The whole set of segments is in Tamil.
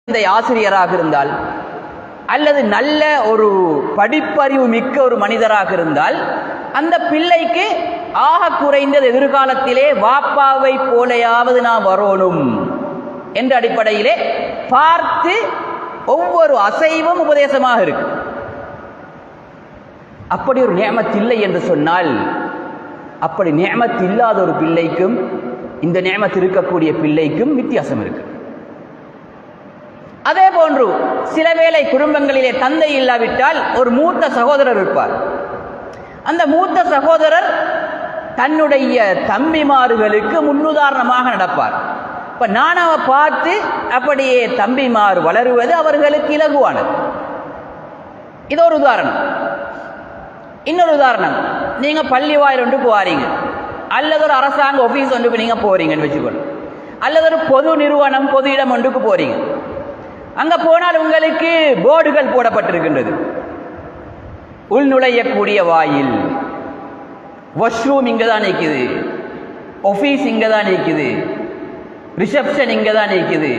ஆசிரியராக இருந்தால் அல்லது நல்ல ஒரு படிப்பறிவு மிக்க ஒரு மனிதராக இருந்தால் அந்த பிள்ளைக்கு ஆக குறைந்தது எதிர்காலத்திலே வாப்பாவை போலையாவது நான் வரணும் என்ற அடிப்படையிலே பார்த்து ஒவ்வொரு அசைவும் உபதேசமாக இருக்கு. அப்படி ஒரு நியமத் இல்லை என்று சொன்னால், அப்படி நியமத் இல்லாத ஒரு பிள்ளைக்கும் இந்த நியமத் இருக்கக்கூடிய பிள்ளைக்கும் வித்தியாசம் இருக்கு. அதே போன்று சில வேளை குடும்பங்களிலே தந்தை இல்லாவிட்டால் ஒரு மூத்த சகோதரர் இருப்பார். அந்த மூத்த சகோதரர் தன்னுடைய தம்பிமார்களுக்கு முன்னுதாரணமாக நடப்பார். இப்ப நானாவை பார்த்து அப்படியே தம்பிமார் வளருவது அவர்களுக்கு இலகுவானது. இது ஒரு உதாரணம். இன்னொரு உதாரணம், நீங்க பள்ளி வாயில் ஒன்று போறீங்க, அல்லது ஒரு அரசாங்க ஆபீஸ் ஒன்றுக்கு நீங்க போறீங்கன்னு வச்சுக்கொள்ளும், அல்லது ஒரு பொது நிறுவனம் பொது இடம் ஒன்றுக்கு போறீங்க. அங்க போனால் உங்களுக்கு போர்டுகள் போடப்பட்டிருக்கின்றது. உள் நுழையக்கூடிய வாயில், வாஷ்ரூம் இங்கே தான் நிற்குது, ஆஃபீஸ் இங்கே தான் நிற்குது, ரிசப்ஷன் இங்கே தான் நிற்குது.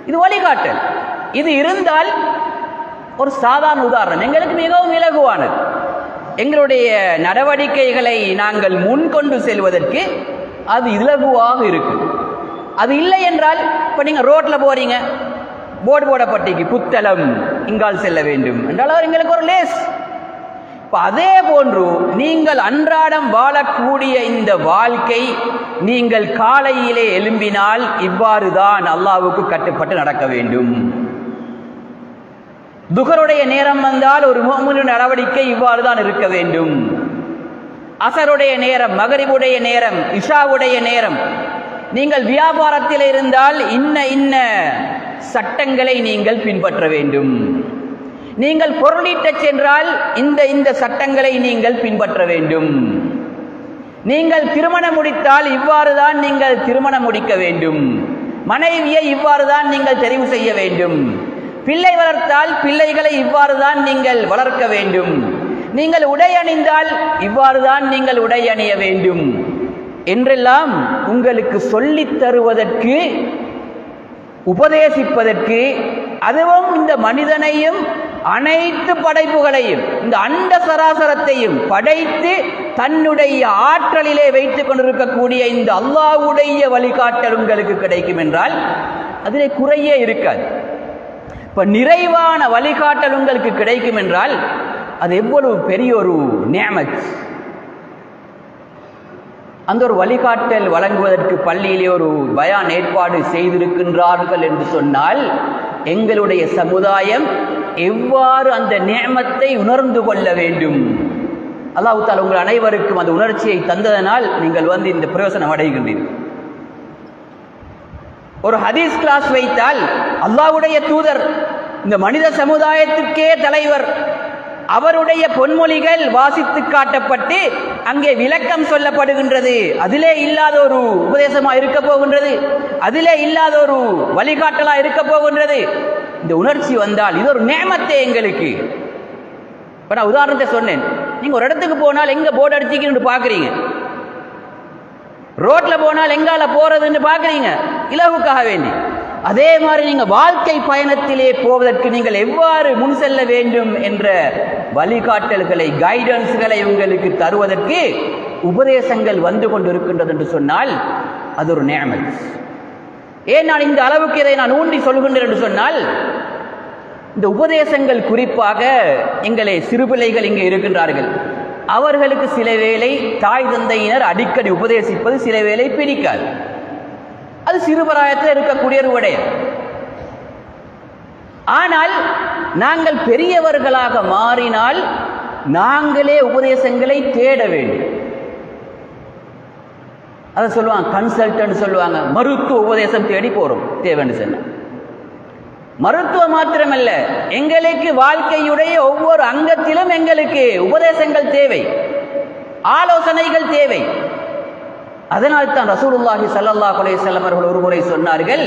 இது வழிகாட்டல். இது இருந்தால் ஒரு சாதாரண உதாரணம், எங்களுக்கு மிகவும் இலகுவானது. எங்களுடைய நடவடிக்கைகளை நாங்கள் முன்கொண்டு செல்வதற்கு அது இலகுவாக இருக்கும். அது இல்லை என்றால், இப்போ நீங்கள் ரோட்டில் போறீங்க, போர்டு போடப்பட்டிக்கு புத்தளம் இங்கால் செல்ல வேண்டும் என்றால் எங்களுக்கு ஒரு லேஸ். இப்போ அதே போன்று நீங்கள் அன்றாடம் வாழக்கூடிய இந்த வாழ்க்கை, நீங்கள் காலையிலே எழும்பினால் இவ்வாறு தான் அல்லாஹ்வுக்கு கட்டுப்பட்டு நடக்க வேண்டும். துஹருடைய நேரம் வந்தால் ஒரு முஃமினுடைய நடவடிக்கை இவ்வாறு தான் இருக்க வேண்டும். அசருடைய நேரம், மகரிபுடைய நேரம், இஷாவுடைய நேரம், நீங்கள் வியாபாரத்தில் இருந்தால் இன்ன சட்டங்களை நீங்கள் பின்பற்ற வேண்டும். நீங்கள் பொருளீட்டச் சென்றால் இந்த சட்டங்களை நீங்கள் பின்பற்ற வேண்டும். நீங்கள் திருமணம் முடித்தால் இவ்வாறு தான் நீங்கள் திருமணம் முடிக்க வேண்டும். மனைவியை இவ்வாறு தான் நீங்கள் தெரிவு செய்ய வேண்டும். பிள்ளை வளர்த்தால் பிள்ளைகளை இவ்வாறு தான் நீங்கள் வளர்க்க வேண்டும். நீங்கள் உடை அணிந்தால் இவ்வாறு தான் நீங்கள் உடை அணிய வேண்டும் என்றெல்லாம் உங்களுக்கு சொல்லித் தருவதற்கு, உபதேசிப்பதற்கு, அதுவும் இந்த மனிதனையும் அனைத்து படைப்புகளையும் இந்த அண்ட சராசரத்தையும் படைத்து தன்னுடைய ஆற்றலிலே வைத்துக் கொண்டிருக்கக்கூடிய இந்த அல்லாஹ்வுடைய வழிகாட்டல் உங்களுக்கு கிடைக்கும் என்றால் அதிலே குறையே இருக்காது. இப்ப நிறைவான வழிகாட்டல் உங்களுக்கு கிடைக்கும் என்றால் அது எவ்வளவு பெரிய ஒரு நியமத். அந்த ஒரு வழிகாட்டல் வழங்குவதற்கு பள்ளியிலே ஒரு பயான் ஏற்பாடு செய்திருக்கின்றார்கள் என்று சொன்னால் எங்களுடைய சமுதாயம் எவ்வாறு அந்த நியமத்தை உணர்ந்து கொள்ள வேண்டும். அல்லாஹ் தஆலா உங்கள் அனைவருக்கும் அந்த உணர்ச்சியை தந்ததனால் நீங்கள் இந்த பிரயோசனம் அடைகின்றீர்கள். ஒரு ஹதீஸ் கிளாஸ் வைத்தால் அல்லாஹ்வுடைய தூதர், இந்த மனித சமுதாயத்திற்கே தலைவர், அவருடைய பொன்மொழிகள் வாசித்து காட்டப்பட்டு அங்கே விளக்கம் சொல்லப்படுகின்றது. அதிலே இல்லாத ஒரு உபதேசமா இருக்க போகின்றது, அதிலே இல்லாத ஒரு வழிகாட்டலா இருக்க போகின்றது. இந்த உணர்ச்சி வந்தால் இது ஒரு நியமத்தே எங்களுக்கு. இப்ப நான் உதாரணத்தை சொன்னேன். நீங்க ஒரு இடத்துக்கு போனால் எங்க போர்டு அடிச்சிக்கின்னு பாக்குறீங்க, ரோட்ல போனால் எங்கால போறதுன்னு பாக்குறீங்க இலகுக்காக வேண்டி. அதே மாதிரி நீங்க வாழ்க்கை பயணத்திலே போவதற்கு நீங்கள் எவ்வாறு முன் செல்ல வேண்டும் என்ற வழிகாட்டல்களை, கைடன்ஸ்களை உங்களுக்கு தருவதற்கு உபதேசங்கள் வந்து கொண்டிருக்கின்றது என்று சொன்னால் அது ஒரு நியமத். ஏன் நான் இந்த அளவுக்கு இதை நான் ஊன்றி சொல்கின்றேன் என்று சொன்னால், இந்த உபதேசங்கள் குறிப்பாக எங்களை சிறுபிள்ளைகள் இங்கே இருக்கின்றார்கள், அவர்களுக்கு சில வேளை தாய் தந்தையினர் அடிக்கடி உபதேசிப்பது சில வேளை பிடிக்காது. அது சிறுபிராயத்தில் இருக்கக்கூடிய ஒரு விடயம். ஆனால் நாங்கள் பெரியவர்களாக மாறினால் நாங்களே உபதேசங்களை தேட வேண்டும். அதை சொல்லுவாங்க, கன்சல்டன்ட் சொல்லுவாங்க, மருத்துவ உபதேசம் தேடி போறோம் தேவைன்னு சொன்ன. மருத்துவம் மாத்திரமல்ல, எங்களுக்கு வாழ்க்கையுடைய ஒவ்வொரு அங்கத்திலும் எங்களுக்கு உபதேசங்கள் தேவை, ஆலோசனைகள் தேவை. அதனால் தான் ரசூலுல்லாஹி ஸல்லல்லாஹு அலைஹி வஸல்லம் அவர்கள் ஒரு முறை சொன்னார்கள்,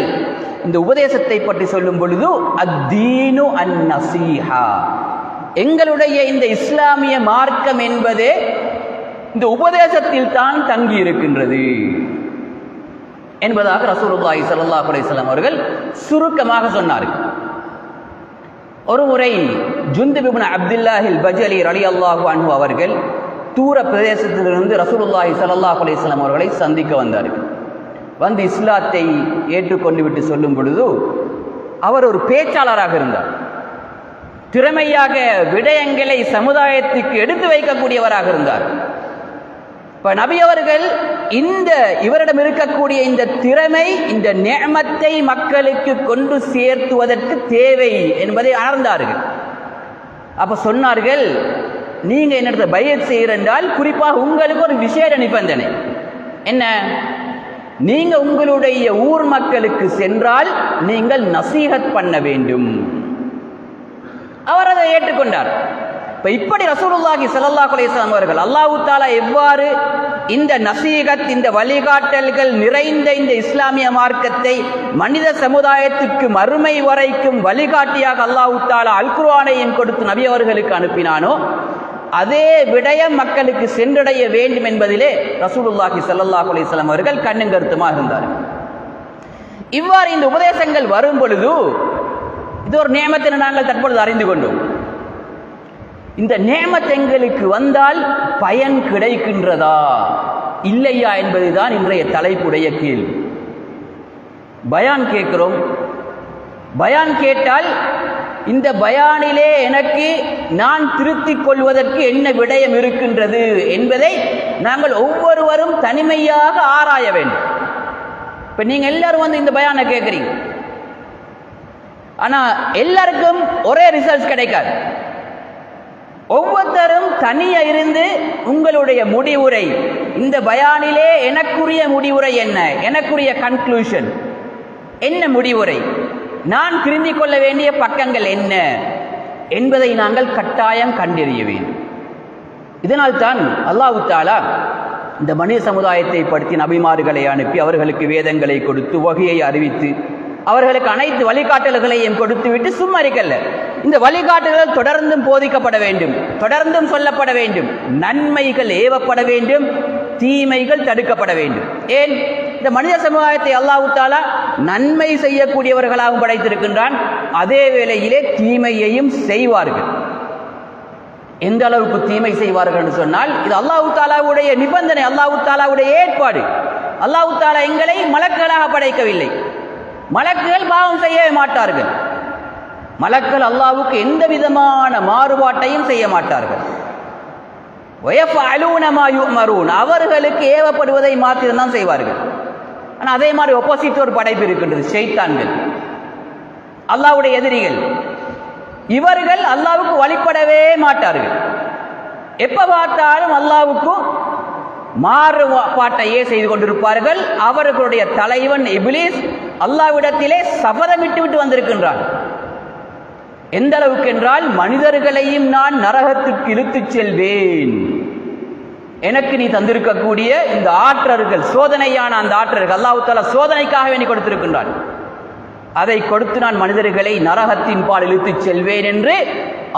இந்த உபதேசத்தை பற்றி சொல்லும் பொழுது, அத்தீனு அன்-நஸீஹா, எங்களுடைய இந்த இஸ்லாமிய மார்க்கம் என்பதே இந்த உபதேசத்தில் தான் தங்கி இருக்கின்றது. என்பதாக ரசூலுல்லாஹி ஸல்லல்லாஹு அலைஹி வஸல்லம் அவர்கள் சுருக்கமாக சொன்னார்கள். ஒரு முறை ஜுந்துப் இப்னு அப்துல்லாஹில் பஜலி ரலியல்லாஹு அன்ஹு அவர்கள் தூர பிரதேசத்திலிருந்து ரசூலுல்லாஹி ஸல்லல்லாஹு அலைஹி வஸல்லம் அவர்களை சந்திக்க வந்தார்கள். வந்து இஸ்லாத்தை ஏற்றுக்கொண்டு விட்டு சொல்லும் பொழுது அவர் ஒரு பேச்சாளராக இருந்தார். திறமையாக விடயங்களை சமுதாயத்துக்கு எடுத்து வைக்கக்கூடியவராக இருந்தார். இப்ப நபி அவர்கள் இவரிடம் இருக்கக்கூடிய இந்த திறமை, இந்த நிஅமத்தை மக்களுக்கு கொண்டு சேர்த்துவதற்கு தேவை என்பதை உணர்ந்தார்கள். அப்ப சொன்னார்கள், நீங்க என்னிடத்தை பைஅத் செய்கிறென்றால் குறிப்பாக உங்களுக்கு ஒரு விசேட நிபந்தனை என்ன? நீங்க உங்களுடைய ஊர் மக்களுக்கு சென்றால் நீங்கள் நசீஹத் பண்ண வேண்டும். அவர் அதை ஏற்றுக்கொண்டார். இப்படி ரசூலுல்லாஹி ஸல்லல்லாஹு அலைஹி வஸல்லம் அவர்கள் அல்லாஹ் தஆலா எவ்வாறு இந்த நசீகத், இந்த வழிகாட்டல்கள் நிறைந்த இந்த இஸ்லாமிய மார்க்கத்தை மனித சமுதாயத்திற்கு மறுமை வரைக்கும் வழிகாட்டியாக அல்லாஹ் தஆலா அல் குர்ஆனையும் கொடுத்து நபி அவர்களுக்கு அனுப்பினானோ அதே விடயம் மக்களுக்கு சென்றடைய வேண்டும் என்பதிலே ரசூலுல்லாஹி ஸல்லல்லாஹு அலைஹி வஸல்லம் அவர்கள் கண்ணும் கருத்துமாக இருந்தார்கள். இவ்வாறு இந்த உபதேசங்கள் வரும் பொழுது இது ஒரு நியமத்தை நாங்கள் தற்பொழுது அறிந்து கொண்டோம். இந்த நியமத் எங்களுக்கு வந்தால் பயன் கிடைக்கின்றதா இல்லையா என்பதுதான் இன்றைய தலைப்புடைய கேள்வி. பயான் கேட்கிறோம். பயான் கேட்டால் இந்த பயானிலே எனக்கு நான் திருத்திக் கொள்வதற்கு என்ன விடயம் இருக்கின்றது என்பதை நாங்கள் ஒவ்வொருவரும் தனிமையாக ஆராய வேண்டும். இப்ப நீங்க எல்லாரும் வந்து இந்த பயானை கேட்கிறீங்க, ஆனா எல்லாருக்கும் ஒரே ரிசல்ட்ஸ் கிடைக்காது. ஒவ்வொருத்தரும் தனியா இருந்து உங்களுடைய முடிவுரை, இந்த பயானிலே எனக்குரிய முடிவுரை என்ன, எனக்குரிய கன்க்ளூஷன் என்ன, முடிவுரை நான் திருந்திக் கொள்ள வேண்டிய பக்கங்கள் என்ன என்பதை நாங்கள் கட்டாயம் கண்டறிய வேண்டும். இதனால் தான் அல்லாஹ் தஆலா இந்த மனித சமுதாயத்தை படுத்தி நபிமார்களை அனுப்பி அவர்களுக்கு வேதங்களை கொடுத்து வகையை அறிவித்து அவர்களுக்கு அனைத்து வழிகாட்டல்களையும் கொடுத்து விட்டு சும்மா இருக்கல்ல. இந்த வழிகாட்டல்கள் தொடர்ந்தும் போதிக்கப்பட வேண்டும், தொடர்ந்தும் சொல்லப்பட வேண்டும். நன்மைகள் ஏவப்பட வேண்டும், தீமைகள் தடுக்கப்பட வேண்டும். ஏன்? இந்த மனித சமுதாயத்தை அல்லாஹ் தஆலா நன்மை செய்யக்கூடியவர்களாகவும் படைத்திருக்கின்றான், அதே வேளையிலே தீமையையும் செய்வார்கள். எந்த அளவுக்கு தீமை செய்வார்கள் என்று சொன்னால், இது அல்லாஹ் தஆலாவுடைய நிபந்தனை, அல்லாஹ் தஆலாவுடைய ஏற்பாடு. அல்லாஹ் தஆலா எங்களை மலக்குகளாக படைக்கவில்லை. மலக்குகள் பாவம் செய்யவே மாட்டார்கள். மலக்குகள் அல்லாஹ்வுக்கு எந்த விதமான மாறுபாட்டையும் செய்ய மாட்டார்கள். அவர்களுக்கு ஏவப்படுவதை மாத்திரம்தான் செய்வார்கள். ஆனால் அதே மாதிரி ஆப்போசிட் ஒரு படைப்பு இருக்கின்றது, ஷைத்தான்கள், அல்லாஹ்வுடைய எதிரிகள். இவர்கள் அல்லாஹ்வுக்கு வழிபடவே மாட்டார்கள். எப்ப பார்த்தாலும் அல்லாஹ்வுக்கு மாறுபாட்டையே செய்து கொண்டிருப்பார்கள். அவர்களுடைய தலைவன் இப்லீஸ் அல்லாஹ்விடத்திலே சபதமிட்டு விட்டு வந்திருக்கின்றான். எந்த அளவுக்கு என்றால், மனிதர்களையும் நான் நரகத்துக்கு இழுத்துச் செல்வேன், எனக்கு நீ தந்திருக்கக்கூடிய இந்த ஆற்றர்கள், சோதனையான அந்த ஆற்றர்கள் அல்லாஹ் தஆலா சோதனைக்காக வேண்டி கொடுத்திருக்கின்றான், அதை கொடுத்து நான் மனிதர்களை நரகத்தின் பால் இழுத்துச் செல்வேன் என்று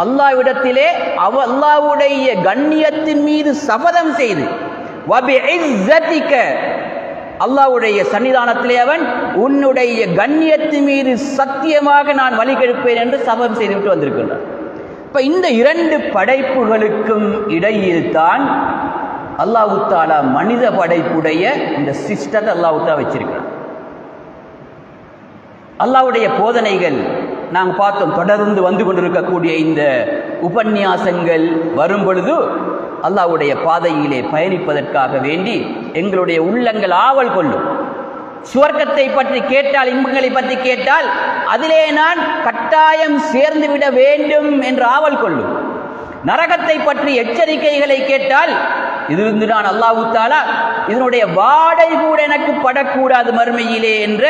அல்லாஹ்விடத்திலே அல்லாஹ்வுடைய கண்ணியத்தின் மீது சபதம் செய்து, அல்லாஹ்வுடைய சன்னிதானத்திலே அவன் உன்னுடைய கண்ணியத்தின் மீது சத்தியமாக நான் வழி கெடுப்பேன் என்று சபதம் செய்துவிட்டு வந்திருக்கின்றான். இப்ப இந்த இரண்டு படைப்புகளுக்கும் இடையில் தான் அல்லாஹ் தஆலா மனித படைப்புடைய இந்த சிஸ்டத்தை அல்லாஹ் தஆலா வச்சிருக்கிறான். அல்லாஹ்வுடைய போதனைகள் நாங்கள் பார்த்தோம், தொடர்ந்து வந்து கொண்டிருக்கக்கூடிய இந்த உபன்யாசங்கள் வரும் பொழுது அல்லாஹ்வுடைய பாதையிலே பயணிப்பதற்காக வேண்டி எங்களுடைய உள்ளங்கள் ஆவல் கொள்ளும். சுவர்க்கத்தை பற்றி கேட்டால், இன்பங்களை பற்றி கேட்டால் அதிலே நான் கட்டாயம் சேர்ந்து விட வேண்டும் என்று ஆவல் கொள்ளும். நரகத்தை பற்றி எச்சரிக்கைகளை கேட்டால், இதிலிருந்து நான் அல்லாஹ் தஆலா இதனுடைய வாடை கூட எனக்கு படக்கூடாது மறுமையிலே என்ற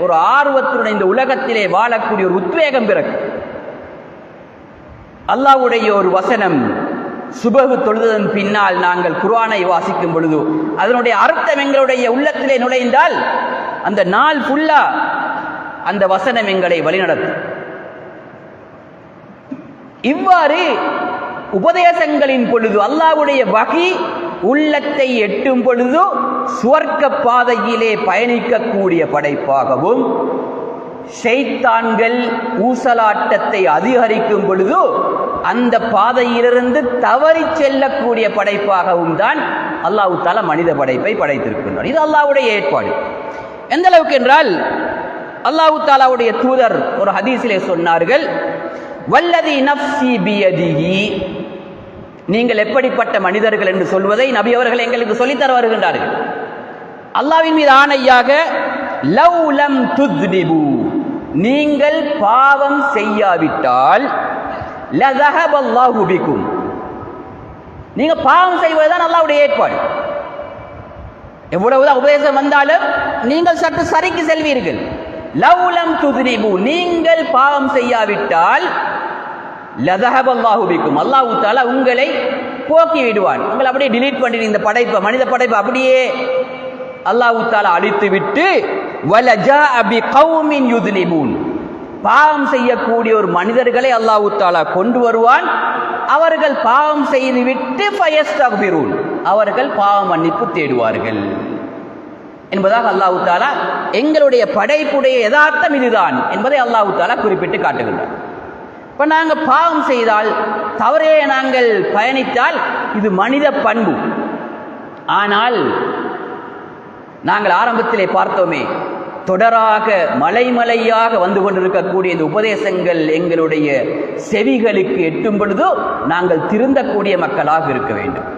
ஒரு ஆர்வத்துடன் இந்த உலகத்திலே வாழக்கூடிய ஒரு உத்வேகம் பிறக்கும். அல்லாஹ்வுடைய ஒரு வசனம் சுபஹ் தொழுததன் பின்னால் நாங்கள் குர்ஆனை வாசிக்கும் பொழுது அதனுடைய அர்த்தம் எங்களுடைய உள்ளத்திலே நுழைந்தால் அந்த நாள் ஃபுல்லா அந்த வசனம் எங்களை வழிநடத்தும். இவ்வாறு உபதேசங்களின் பொழுது, அல்லாஹ்வுடைய வஹி உள்ளத்தை எட்டும் பொழுது சுவர்க்க பாதையிலே பயணிக்கக்கூடிய படைப்பாகவும், ஷைத்தான்கள் ஊசலாட்டத்தை அதிகரிக்கும் பொழுது அந்த பாதையிலிருந்து தவறி செல்லக்கூடிய படைப்பாகவும் தான் அல்லாஹ் தஆலா மனித படைப்பை படைத்திருக்கின்றார். இது அல்லாஹ்வுடைய ஏற்பாடு. எந்த அளவுக்கு என்றால் அல்லாஹ் தஆலாவுடைய தூதர் ஒரு ஹதீஸிலே சொன்னார்கள், வல்லதி நஃப்ஸி பியதிஹி, நீங்கள் எப்படிப்பட்ட மனிதர்கள் என்று சொல்வதை நபி அவர்கள் எங்களுக்கு சொல்லித்தர வருகின்றார்கள். அல்லாஹ்வின் மீது ஆணையாக, லவ் லம் துத்னிபு, நீங்கள் பாவம் செய்யாவிட்டால் லஸஹபல்லாஹு பிக்கும், நீங்க பாவம் செய்வதுதான் அல்லாஹ்வுடைய ஏற்பாடு. எவ்வளவுதான் உபதேசம் வந்தாலும் நீங்கள் சற்று சரிக்கு செல்வீர்கள். லவ் லம் துத்னிபு, நீங்கள் பாவம் செய்யாவிட்டால் லஸஹபல்லாஹு பிக்கும், அல்லாஹ் தஆலா உங்களை போக்கி விடுவான். உங்களை அப்படியே டிலீட் பண்ணி இந்த படைப்பை, மனித படைப்பை அப்படியே அல்லாஹ் தஆலா அழித்து விட்டு, வலஜாஅ பிகௌமின் யுத்னிபூன், பாவம் செய்யக்கூடிய ஒரு மனிதர்களை அல்லாஹ் தஆலா கொண்டு வருவான். அவர்கள் பாவம் செய்துவிட்டு ஃபயஸ்தக்பிரூன், அவர்கள் பாவ மன்னிப்பு தேடுவார்கள் என்பதாக அல்லாஹ் தஆலா எங்களுடைய படைப்புடைய யதார்த்தம் இதுதான் என்பதை அல்லாஹ் தஆலா குறிப்பிட்டு காட்டுகின்றார். இப்போ நாங்கள் பாவம் செய்தால், தவறே நாங்கள் பயணித்தால் இது மனித பண்பு. ஆனால் நாங்கள் ஆரம்பத்திலே பார்த்தோமே, தொடராக மலைமலையாக வந்து கொண்டிருக்கக்கூடிய இந்த உபதேசங்கள் எங்களுடைய செவிகளுக்கு எட்டும் பொழுது நாங்கள் திருந்தக்கூடிய மக்களாக இருக்க வேண்டும்.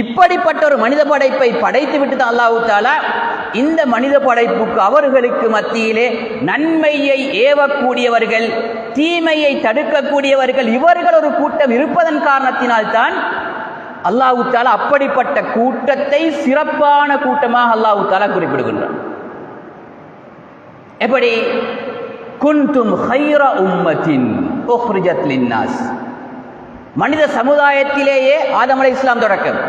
இப்படிப்பட்ட ஒரு மனித படைப்பை படைத்து விட்டு தான் அல்லாஹ் தஆலா இந்த மனித படைப்புக்கு அவர்களுக்கு மத்தியிலே நன்மையை ஏவக்கூடியவர்கள், தீமையை தடுக்கக்கூடியவர்கள், இவர்கள் ஒரு கூட்டம் இருப்பதன் காரணத்தினால்தான் அல்லாஹ் தஆலா அப்படிப்பட்ட கூட்டத்தை சிறப்பான கூட்டமாக அல்லாஹ் தஆலா குறிப்பிடுகின்றார். எப்படி? குன்தும் ஹைர உம்மத்தின் உக்ரிஜத் லின்னாஸ், மனித சமுதாயத்திலேயே ஆதம் அலைஹிஸ்ஸலாம் தொடக்கம்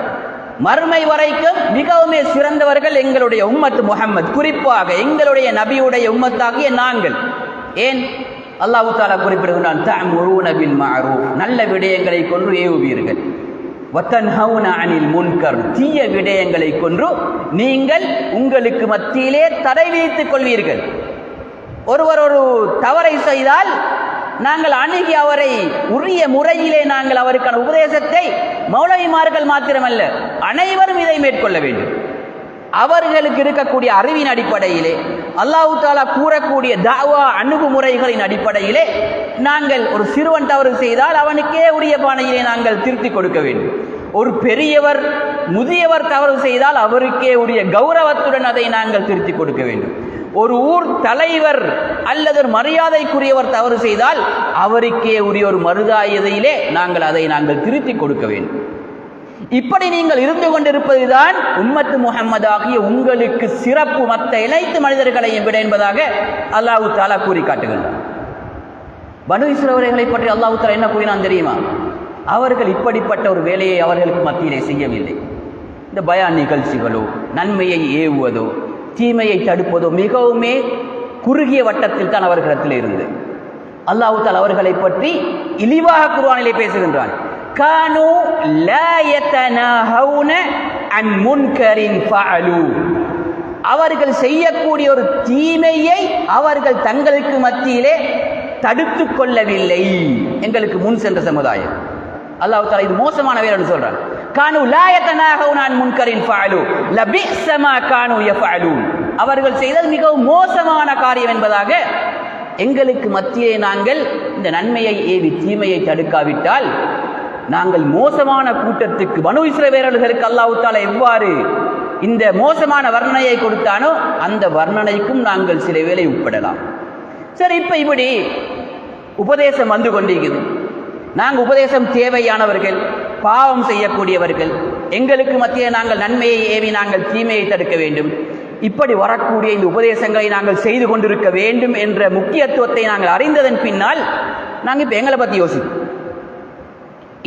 மறுமை வரைக்கும் மிகவும் சிறந்தவர்கள் எங்களுடைய உம்மத் முஹம்மத், குறிப்பாக எங்களுடைய நபியுடைய உம்மத்தாகிய நாங்கள். ஏன்? அல்லாஹ் தஆலா குறிப்பிடுகிறான், தஅமுரூன பில் மஅரூஃப், நல்ல விடயங்களை கொண்டு ஏவுவீர்கள், வதன்ஹவுன அனில் முன்கர், தீய விடயங்களை கொண்டு நீங்கள் உங்களுக்கு மத்தியிலே தடை விதித்துக் கொள்வீர்கள். ஒருவர் ஒரு தவறை செய்தால் நாங்கள் அணுகி அவரை உரிய முறையிலே நாங்கள் அவருக்கான உபதேசத்தை, மௌலவிமார்கள் மாத்திரமல்ல அனைவரும் இதை மேற்கொள்ள வேண்டும். அவர்களுக்கு இருக்கக்கூடிய அறிவின் அடிப்படையிலே, அல்லாஹ் தஆலா கூறக்கூடிய தாவா அணுகுமுறைகளின் அடிப்படையிலே நாங்கள் ஒரு சிறுவன் தவறு செய்தால் அவனுக்கே உரிய பாணையிலே நாங்கள் திருத்தி கொடுக்க வேண்டும். ஒரு பெரியவர் முதியவர் தவறு செய்தால் அவருக்கே உரிய கௌரவத்துடன் அதை நாங்கள் திருத்தி கொடுக்க வேண்டும். ஒரு ஊர் தலைவர் அல்லது ஒரு மரியாதைக்குரியவர் தவறு செய்தால் அவருக்கே உரிய ஒரு மருதாயதையிலே நாங்கள் திருத்தி கொடுக்க வேண்டும். இப்படி நீங்கள் இருந்து கொண்டிருப்பதுதான் உம்மத்து முஹம்மது ஆகிய உங்களுக்கு சிறப்பு, மற்ற இணைத்து மனிதர்களையும் விட என்பதாக அல்லாஹ் தஆலா கூறி காட்டுகின்றார். பனு இஸ்ரவேலர்களை பற்றி அல்லாஹ் தஆலா என்ன கூறினான் தெரியுமா? அவர்கள் இப்படிப்பட்ட ஒரு வேலையை அவர்களுக்கு மத்தியிலே செய்யவில்லை. இந்த பயான் நிகழ்ச்சிகளோ, நன்மையை ஏவுவதோ, தீமையை தடுப்பதோ மிகவுமே குறுகிய வட்டத்தில் தான் அவர்களிடத்தில் இருந்து. அல்லாஹ் தஆலா அவர்களை பற்றி இழிவாக குர்ஆனிலே பேசுகின்றான். கானு லா யதனாஹவுன அன் முன்கரின் ஃபஅலு, அவர்கள் செய்யக்கூடிய ஒரு தீமையை அவர்கள் தங்களுக்கு மத்தியிலே தடுத்து கொள்ளவில்லை. எங்களுக்கு முன் சென்ற சமுதாயம், அல்லாஹ் தஆலா இது மோசமான வேலைன்னு சொல்றான். கானு லா யதனாஹவுன அன் முன்கரின் ஃபஅலு லபிஸ மா கானு யஃபஅலூன், அவர்கள் செய்தது மிகவும் மோசமான காரியம் என்பதாக எங்களுக்கு மத்தியே நாங்கள் இந்த நன்மையை ஏவி தீமையை தடுக்காவிட்டால் நாங்கள் மோசமான கூட்டத்துக்கு, பனு இஸ்ரவேலர்களுக்கு அல்லாஹ் தஆலா எவ்வாறு இந்த மோசமான வர்ணனையை கொடுத்தானோ அந்த வர்ணனைக்கும் நாங்கள் சில வேளை உட்படலாம். சரி, இப்ப இப்படி உபதேசம் வந்து கொண்டிருக்குது. நாங்கள் உபதேசம் தேவையானவர்கள், பாவம் செய்யக்கூடியவர்கள், எங்களுக்கு மத்தியே நாங்கள் நன்மையை ஏவி நாங்கள் தீமையை தடுக்க வேண்டும். இப்படி வரக்கூடிய இந்த உபதேசங்களை நாங்கள் செய்து கொண்டிருக்க வேண்டும் என்ற முக்கியத்துவத்தை நாங்கள் அறிந்ததன் பின்னால் நாங்கள் இப்போ எங்களை பற்றி யோசிப்போம்.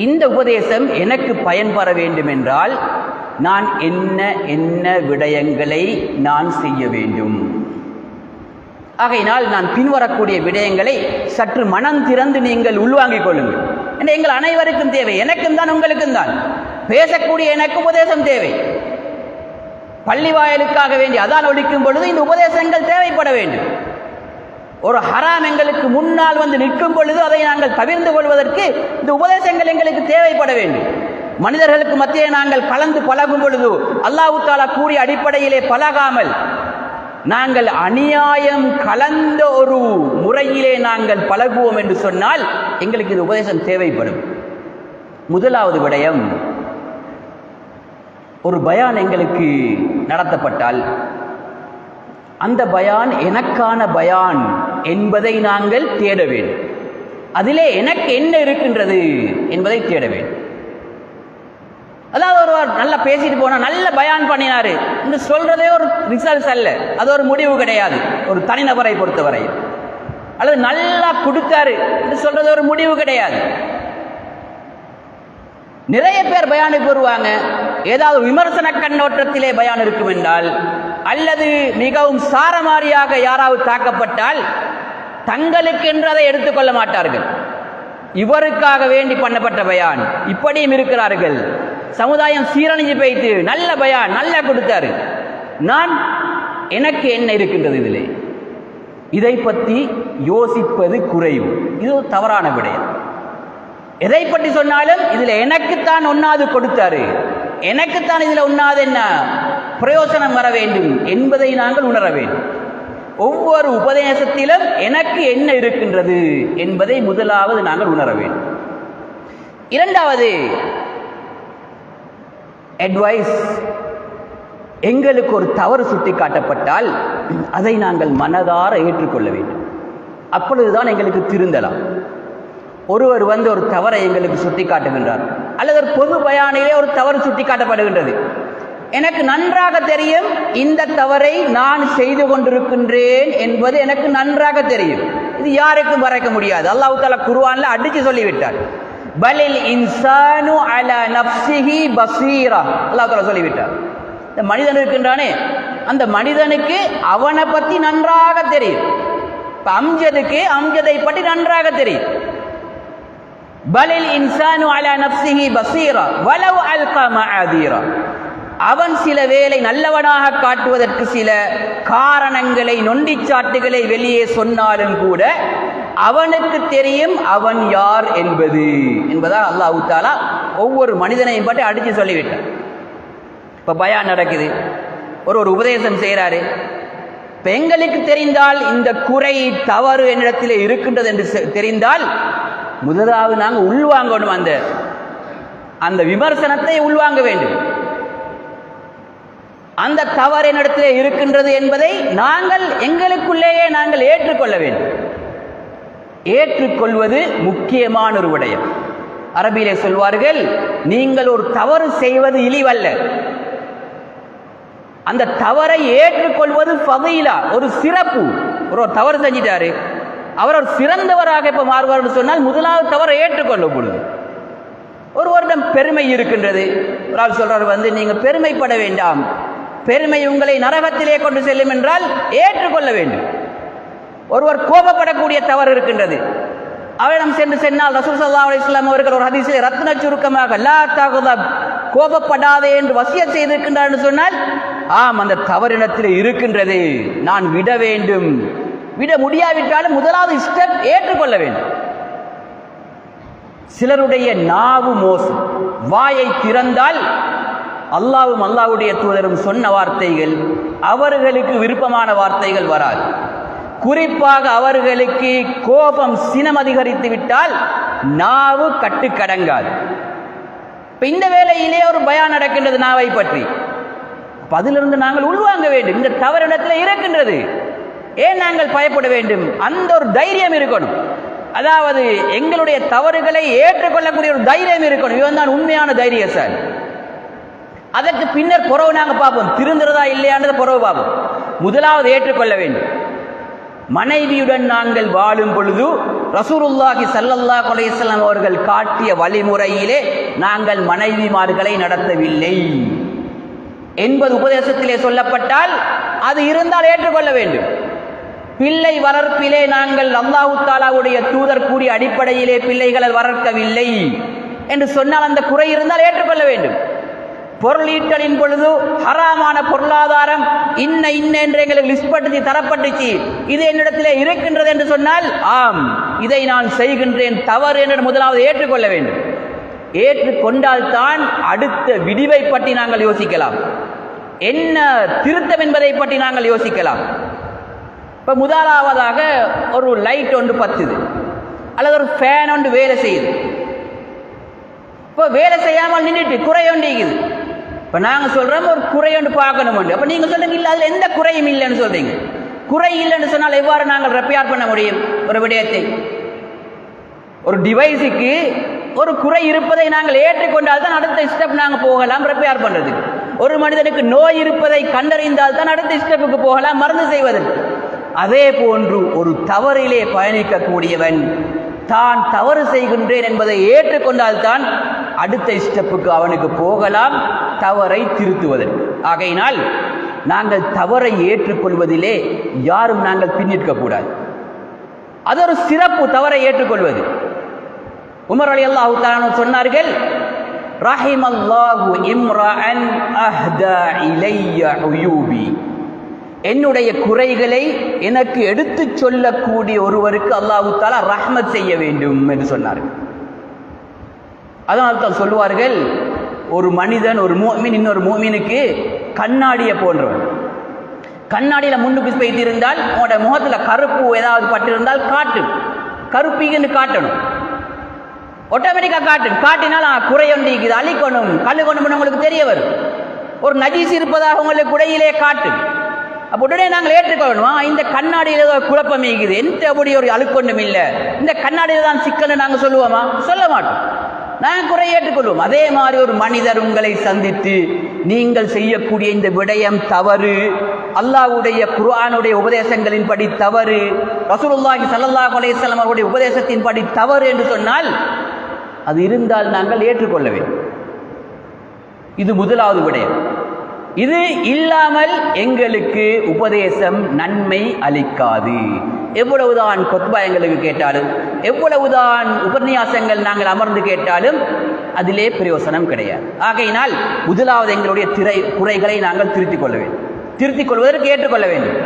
இந்த உபதேசம் எனக்கு பயன்பெற வேண்டும் என்றால் நான் என்ன என்ன விடயங்களை நான் செய்ய வேண்டும். ஆகையினால் நான் பின்வரக்கூடிய விடயங்களை சற்று மனம் திறந்து நீங்கள் உள்வாங்கிக் கொள்ளுங்கள். எங்கள் அனைவருக்கும் தேவை, எனக்கும் தான் உங்களுக்கும் தான். பேசக்கூடிய எனக்கு உபதேசம் தேவை. பள்ளி வாயிலுக்காக வேண்டி அதான் ஒழிக்கும் பொழுது இந்த உபதேசங்கள் தேவைப்பட வேண்டும். ஒரு ஹராம் எங்களுக்கு முன்னால் வந்து நிற்கும் பொழுது அதை நாங்கள் தவிர்த்து கொள்வதற்கு இந்த உபதேசங்கள் எங்களுக்கு தேவைப்பட வேண்டும். மனிதர்களுக்கு மத்தியே நாங்கள் கலந்து பழகும் பொழுது அல்லாஹ் தஆலா கூறிய அடிப்படையிலே பழகாமல் நாங்கள் அநியாயம் கலந்த ஒரு முறையிலே நாங்கள் பழகுவோம் என்று சொன்னால் எங்களுக்கு இந்த உபதேசம் தேவைப்படும். முதலாவது விடயம், ஒரு பயான் எங்களுக்கு நடத்தப்பட்டால் அந்த பயான் எனக்கான பயான் என்பதை நாங்கள் தேட வேண்டும். அதிலே எனக்கு என்ன இருக்கின்றது என்பதை தேட வேண்டும். அதாவது ஒருவர் நல்லா பேசிட்டு போனா நல்ல பயான் பண்ணினாரு என்று சொல்றதே ஒரு ரிசல்ட்ஸ் அல்ல, அது ஒரு முடிவு கிடையாது ஒரு தனிநபரை பொறுத்தவரை. அல்லது நல்லா கொடுத்தாரு என்று சொல்றது ஒரு முடிவு கிடையாது. நிறைய பேர் பயானுக்கு வருவாங்க, ஏதாவது விமர்சன கண்ணோட்டத்திலே பயான் இருக்கும் என்றால் அல்லது மிகவும் சாரமாரியாக யாராவது தாக்கப்பட்டால் தங்களுக்கு என்று அதை எடுத்துக்கொள்ள மாட்டார்கள். இவருக்காக வேண்டி பண்ணப்பட்ட பயான், இப்படியும் இருக்கிறார்கள். சமுதாயம் சீரழிஞ்சு போய்த்து நல்ல பயான் நல்லா கொடுத்தாரு, நான் எனக்கு என்ன இருக்கின்றது இதிலே, இதை பற்றி யோசிப்பது குறைவு. இது ஒரு தவறான விடயம். எதை பற்றி சொன்னாலும் இதில் எனக்குத்தான் ஒன்னாது கொடுத்தாரு, எனக்குத்தான் இதில் ஒன்னாது என்ன பிரயோசனம் வர வேண்டும் என்பதை நாங்கள் உணர வேண்டும். ஒவ்வொரு உபதேசத்திலும் எனக்கு என்ன இருக்கின்றது என்பதை முதலாவது நாங்கள் உணர வேண்டும். இரண்டாவது அட்வைஸ், எங்களுக்கு ஒரு தவறு சுட்டி காட்டப்பட்டால் அதை நாங்கள் மனதார ஏற்றுக்கொள்ள வேண்டும். அப்பொழுதுதான் எங்களுக்கு திருந்தலாம். ஒருவர் வந்து ஒரு தவறை எங்களுக்கு சுட்டி காட்டுகின்றார் அல்லது ஒரு பொது பயானிலே ஒரு தவறு சுட்டி காட்டப்படுகின்றது, எனக்கு நன்றாக தெரியும் இந்த தவறை நான் செய்து கொண்டிருக்கின்றேன் என்பது எனக்கு நன்றாக தெரியும். இது யாருக்கும் மறைக்க முடியாது. அல்லாஹ் தஆலா குர்ஆன்ல அடிச்சு சொல்லிவிட்டார், பலில் இன்சானு அலா நஃப்ஸிஹி பஸீரா. அல்லாஹ் தஆலா சொல்லிவிட்டார், இந்த மனிதன் இருக்கின்றானே அந்த மனிதனுக்கு அவனை பற்றி நன்றாக தெரியும். இப்போ அம்ஜதுக்கு அம்ஜதை பற்றி நன்றாக தெரியும். பலில் இன்சானு அலா நஃப்ஸிஹி பஸீரா வலவ் அல்கா மஆதீரா. அவன் சில வேளை நல்லவனாக காட்டுவதற்கு சில காரணங்களை நொண்டிச்சாட்டுகளை வெளியே சொன்னாலும் கூட அவனுக்கு தெரியும் அவன் யார் என்பதா அல்லாஹ் தஆலா ஒவ்வொரு மனிதனையும் பற்றி அடித்து சொல்லிவிட்டான். இப்போ பயான் நடக்குது, ஒரு உபதேசம் செய்கிறாரு. இப்போ எங்களுக்கு தெரிந்தால் இந்த குறை தவறு என்னிடத்தில் இருக்கின்றது என்று தெரிந்தால் முதலாவது நாங்கள் உள்வாங்கணும், அந்த விமர்சனத்தை உள்வாங்க வேண்டும். அந்த தவறு என்னிடத்திலே இருக்கின்றது என்பதை நாங்கள் எங்களுக்குள்ளேயே நாங்கள் ஏற்றுக்கொள்ள வேண்டும். ஏற்றுக்கொள்வது முக்கியமான ஒரு விடயம். அரபியிலே சொல்வார்கள், நீங்கள் ஒரு தவறு செய்வது இழிவல்ல, அந்த தவறை ஏற்றுக்கொள்வது ஃபதீலா, ஒரு சிறப்பு. ஒரு தவறு செஞ்சிட்டாரு, அவர் ஒரு சிறந்தவராக இப்ப மாறுவார் சொன்னால் முதலாவது தவறை ஏற்றுக்கொள்ள பொழுது ஒருவரிடம் பெருமை இருக்கின்றது. ஒரு ஆள் சொல்றாரு வந்து நீங்க பெருமைப்பட வேண்டாம், பெருமை உங்களை நரகத்திலே கொண்டு செல்லும் என்றால் ஏற்றுக்கொள்ள வேண்டும். ஒருவர் கோபப்படக்கூடிய தவறு இருக்கின்றது, அவரிடம் சென்று சென்றால் ரசூல் ஸல்லல்லாஹு அலைஹி வஸல்லம் அவர்கள் ஒரு ஹதீஸிலே ரத்ன சுருக்கமாக லா தக்தப், கோபப்படாதே என்று வசியத் செய்திருக்கின்றார் என்று சொன்னால் ஆம் அந்த தவறினத்திலே இருக்கின்றது, நான் விட வேண்டும். விட முடியாவிட்டாலும் முதலாவது ஸ்டெப் ஏற்றுக்கொள்ள வேண்டும். சிலருடைய நாவு மோசம், வாயை திறந்தால் அல்லாஹ்வும் அல்லாஹ்வுடைய தூதரும் சொன்ன வார்த்தைகள் அவர்களுக்கு விருப்பமான வார்த்தைகள் வராது. குறிப்பாக அவர்களுக்கு கோபம் சினம் அதிகரித்து விட்டால் நாவு கட்டுக்கடங்காது. இப்ப இந்த வேளையிலே ஒரு பயான் நடக்கின்றது நாவை பற்றி, அதிலிருந்து நாங்கள் உள்வாங்க வேண்டும். இந்த தவறிடத்தில் இருக்கின்றது, ஏன் நாங்கள் பயப்பட வேண்டும்? அந்த ஒரு தைரியம் இருக்கணும். அதாவது எங்களுடைய தவறுகளை ஏற்றுக்கொள்ளக்கூடிய ஒரு தைரியம் இருக்கணும். இவன் தான் உண்மையான தைரியசாலி. அதற்கு பின்னர் புறவு நாங்கள் பார்ப்போம், திருந்துறதா இல்லையான்றதை புறவு பார்ப்போம். முதலாவது ஏற்றுக்கொள்ள வேண்டும். மனைவியுடன் நாங்கள் வாழும் பொழுது ரசூலுல்லாஹி ஸல்லல்லாஹு அலைஹி வஸல்லம் அவர்கள் காட்டிய வழிமுறையிலே நாங்கள் மனைவிமார்களை நடத்தவில்லை என்பது உபதேசத்திலே சொல்லப்பட்டால் அது இருந்தால் ஏற்றுக்கொள்ள வேண்டும். பிள்ளை வளர்ப்பிலே நாங்கள் அல்லாஹ் தஆலாவுடைய தூதர் கூறிய அடிப்படையிலே பிள்ளைகளை வளர்க்கவில்லை என்று சொன்னால் அந்த குறை இருந்தால் ஏற்றுக்கொள்ள வேண்டும். பொருளீட்டலின் பொழுது ஹராமான பொருளாதாரம் இன்ன என்று எங்களுக்கு லிஸ்ட் படுத்தி தரப்பட்டுச்சு, இது என்னிடத்திலே இருக்கின்றது என்று சொன்னால், ஆம் இதை நான் செய்கின்றேன், தவறு என்று முதலாவது ஏற்றுக்கொள்ள வேண்டும். ஏற்றுக்கொண்டால்தான் அடுத்த விடிவை பற்றி நாங்கள் யோசிக்கலாம், என்ன திருத்தம் என்பதை பற்றி நாங்கள் யோசிக்கலாம். இப்போ முதலாவதாக ஒரு லைட் ஒன்று பத்துது அல்லது ஒரு ஃபேன் ஒன்று வேலை செய்யுது. இப்போ வேலை செய்யாமல் நின்றுட்டு குறை ஒன்று இருக்குது. இப்போ நாங்கள் சொல்கிறோம் ஒரு குறை ஒன்று பார்க்கணும். அப்போ நீங்கள் சொல்றீங்க இல்லை அதில் எந்த குறையும் இல்லைன்னு சொல்றீங்க. குறை இல்லைன்னு சொன்னால் எவ்வாறு நாங்கள் ரெப்பேர் பண்ண முடியும்? ஒரு விடயத்தை, ஒரு டிவைஸுக்கு ஒரு குறை இருப்பதை நாங்கள் ஏற்றுக்கொண்டால் தான் அடுத்த ஸ்டெப் நாங்கள் போகலாம் ரெப்பேர் பண்ணுறதுக்கு. ஒரு மனிதனுக்கு நோய் இருப்பதை கண்டறிந்தால் தான் அடுத்த ஸ்டெப்புக்கு போகலாம் மருந்து செய்வதற்கு. அதே போன்று ஒரு தவறிலே பயணிக்கக்கூடியவன் தான் தவறு செய்கின்றேன் என்பதை ஏற்றுக்கொண்டால்தான் அடுத்த ஸ்டெப்புக்கு அவனுக்கு போகலாம், தவறை திருத்துவதற்கு. ஆகையினால் நாங்கள் தவறை ஏற்றுக்கொள்வதிலே யாரும் நாங்கள் பின்னிற்கக்கூடாது. அது ஒரு சிறப்பு, தவறை ஏற்றுக்கொள்வது. உமர் ரலியல்லாஹு தஆலா சொன்னார்கள், ரஹிமல்லாஹு இம்ரஅன் அஹ்தா இலைய உயூபி, என்னுடைய குறைகளை எனக்கு எடுத்துச் சொல்லக்கூடிய ஒருவருக்கு அல்லாஹு தஆலா ரஹ்மத் செய்ய வேண்டும் என்று சொன்னார்கள். அதனால் தான் சொல்லுவார்கள், ஒரு மனிதன், ஒரு முஃமின் இன்னொரு முஃமினுக்கு கண்ணாடியை போன்றவன். கண்ணாடியில் முன்னுக்கு வைத்திருந்தால் உங்களோட முகத்தில் கருப்பு ஏதாவது பட்டிருந்தால் காட்டும், கருப்பீங்கன்னு காட்டணும், ஆட்டோமேட்டிக்காக காட்டும். காட்டினால் குறை ஒன்று இருக்குது, அழிக்கணும், கழுகணும் உங்களுக்கு தெரிய வரும். ஒரு நஜீஸ் இருப்பதாக உங்களுக்கு குடையிலே காட்டும். அப்போ உடனே நாங்கள் ஏற்றுக்கொள்ளணும், இந்த கண்ணாடியில் ஏதோ குழப்பம் இருக்குது, எந்த அப்படி ஒரு அழுக்கொண்டும் இல்லை, இந்த கண்ணாடியில் தான் சிக்கல்னு நாங்கள் சொல்லுவோமா? சொல்ல மாட்டோம், நாங்கள் குறை ஏற்றுக்கொள்வோம். அதே மாதிரி ஒரு மனிதர் உங்களை சந்தித்து நீங்கள் செய்யக்கூடிய இந்த விடயம் தவறு, அல்லாஹ்வுடைய குர்ஆனுடைய உபதேசங்களின்படி தவறு, ரசூலுல்லாஹி ஸல்லல்லாஹு அலைஹி வஸல்லம் அவருடைய உபதேசத்தின்படி தவறு என்று சொன்னால் அது இருந்தால் நாங்கள் ஏற்றுக்கொள்ள வேண்டும். இது முதலாவது விடயம். இது இல்லாமல் எங்களுக்கு உபதேசம் நன்மை அளிக்காது. எவ்வளவுதான் கொத்பா எங்களுக்கு கேட்டாலும், எவ்வளவுதான் உபன்யாசங்கள் நாங்கள் அமர்ந்து கேட்டாலும் அதிலே பிரயோசனம் கிடையாது. ஆகையினால் முதலாவது எங்களுடைய குறைகளை நாங்கள் திருத்திக் கொள்ள வேண்டும், திருத்திக் கொள்வதற்கு ஏற்றுக்கொள்ள வேண்டும்.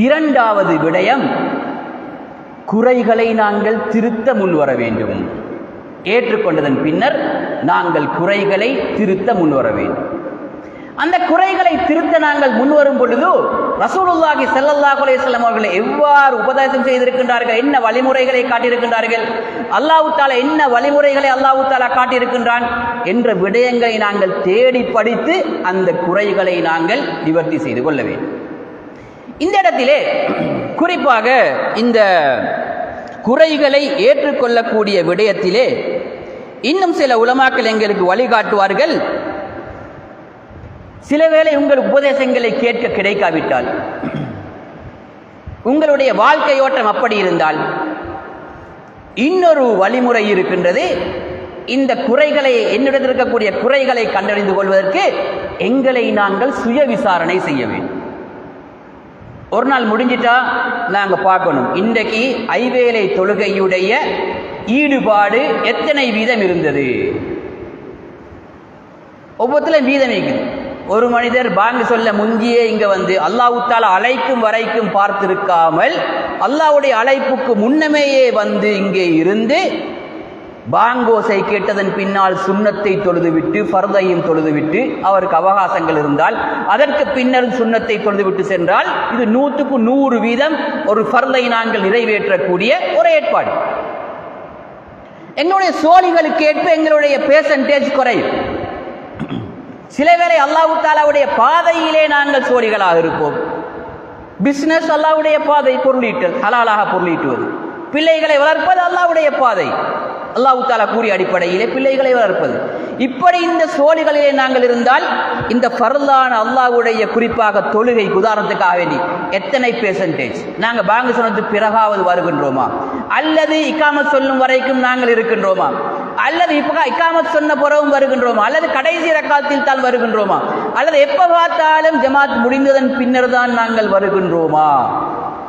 இரண்டாவது விடயம், குறைகளை நாங்கள் திருத்த முன்வர வேண்டும். ஏற்றுக்கொண்டதன் பின்னர் நாங்கள் குறைகளை திருத்த முன்வர வேண்டும். அந்த குறைகளை திருத்த நாங்கள் முன்வரும் பொழுது ரசூலுல்லாஹி ஸல்லல்லாஹு அலைஹி வஸல்லம் அவர்கள் எவ்வாறு உபதேசம் செய்திருக்கின்றார்கள், என்ன வழிமுறைகளை காட்டியிருக்கின்றார்கள், அல்லாஹ் தஆலா என்ன வழிமுறைகளை அல்லாஹ் தஆலா காட்டியிருக்கின்றான் என்ற விடயங்களை நாங்கள் தேடி படித்து அந்த குறைகளை நாங்கள் நிவர்த்தி செய்து கொள்ள வேண்டும். இந்த இடத்திலே குறிப்பாக இந்த குறைகளை ஏற்றுக்கொள்ளக்கூடிய விடயத்திலே இன்னும் சில உலமாக்கள் எங்களுக்கு வழிகாட்டுவார்கள். சில வேளை உங்கள் உபதேசங்களை கேட்க கிடைக்காவிட்டால், உங்களுடைய வாழ்க்கையோட்டம் அப்படி இருந்தால், இன்னொரு வழிமுறை இருக்கின்றது. இந்த குறைகளை, என்னிடத்தில் இருக்கக்கூடிய குறைகளை கண்டறிந்து கொள்வதற்கு எங்களை நாங்கள் சுய விசாரணை செய்ய வேண்டும். ஒரு நாள் முடிஞ்சிட்டா நாங்கள் பார்க்கணும், இன்றைக்கு ஐவேளை தொழுகையுடைய ஈடுபாடு எத்தனை வீதம் இருந்தது. ஒவ்வொருத்தரும் வீதம் இருக்குது. ஒரு மனிதர் பாங்கு சொல்ல முந்தியே இங்கே வந்து அல்லாஹ் தஆலா அழைக்கும் வரைக்கும் பார்த்திருக்காமல், அல்லாஹ்வுடைய அழைப்புக்கு முன்னமேயே வந்து இங்கே இருந்து பாங்கோசை கேட்டதன் பின்னால் சுன்னத்தை தொழுதுவிட்டு ஃபர்தையும் தொழுதுவிட்டு, அவருக்கு அவகாசங்கள் இருந்தால் அதற்கு பின்னர் சுன்னத்தை தொழுதுவிட்டு சென்றால் இது 100க்கு 100% ஒரு ஃபர்தை நாங்கள் நிறைவேற்றக்கூடிய ஒரு ஏற்பாடு. எங்களுடைய சோழிகளுக்கு ஏற்ப எங்களுடைய பெர்சன்டேஜ் குறையும். சில வேளை அல்லாஹ் தஆலாவுடைய பாதையிலே நாங்கள் சோழிகளாக இருப்போம். பிஸ்னஸ் அல்லாஹ்வுடைய பாதை, பொருளீட்டல், ஹலாலாக பொருளீட்டுவது, பிள்ளைகளை வளர்ப்பது அல்லாஹ்வுடைய பாதை, அல்லாஹ் தஆலா கூறிய அடிப்படையிலே பிள்ளைகளை வளர்ப்பது. இப்படி இந்த சோழிகளிலே நாங்கள் இருந்தால் இந்த ஃபர்லான அல்லாஹ்வுடைய குறிப்பாக தொழுகைக்கு உதாரணத்துக்காக வேண்டி எத்தனை பெர்சன்டேஜ் நாங்கள் பாங்கு சொன்னதுக்கு பிறகாவது வருகின்றோமா, அல்லது இக்காமத் சொல்லும் வரைக்கும் நாங்கள் இருக்கின்றோமா, அல்லது இப்போ இக்காமத் சொன்ன பிறகும் வருகின்றோமா, அல்லது கடைசி ரக்காத்தில் தான் வருகின்றோமா, அல்லது எப்போ பார்த்தாலும் ஜமாத் முடிந்ததன் பின்னர் தான் நாங்கள் வருகின்றோமா,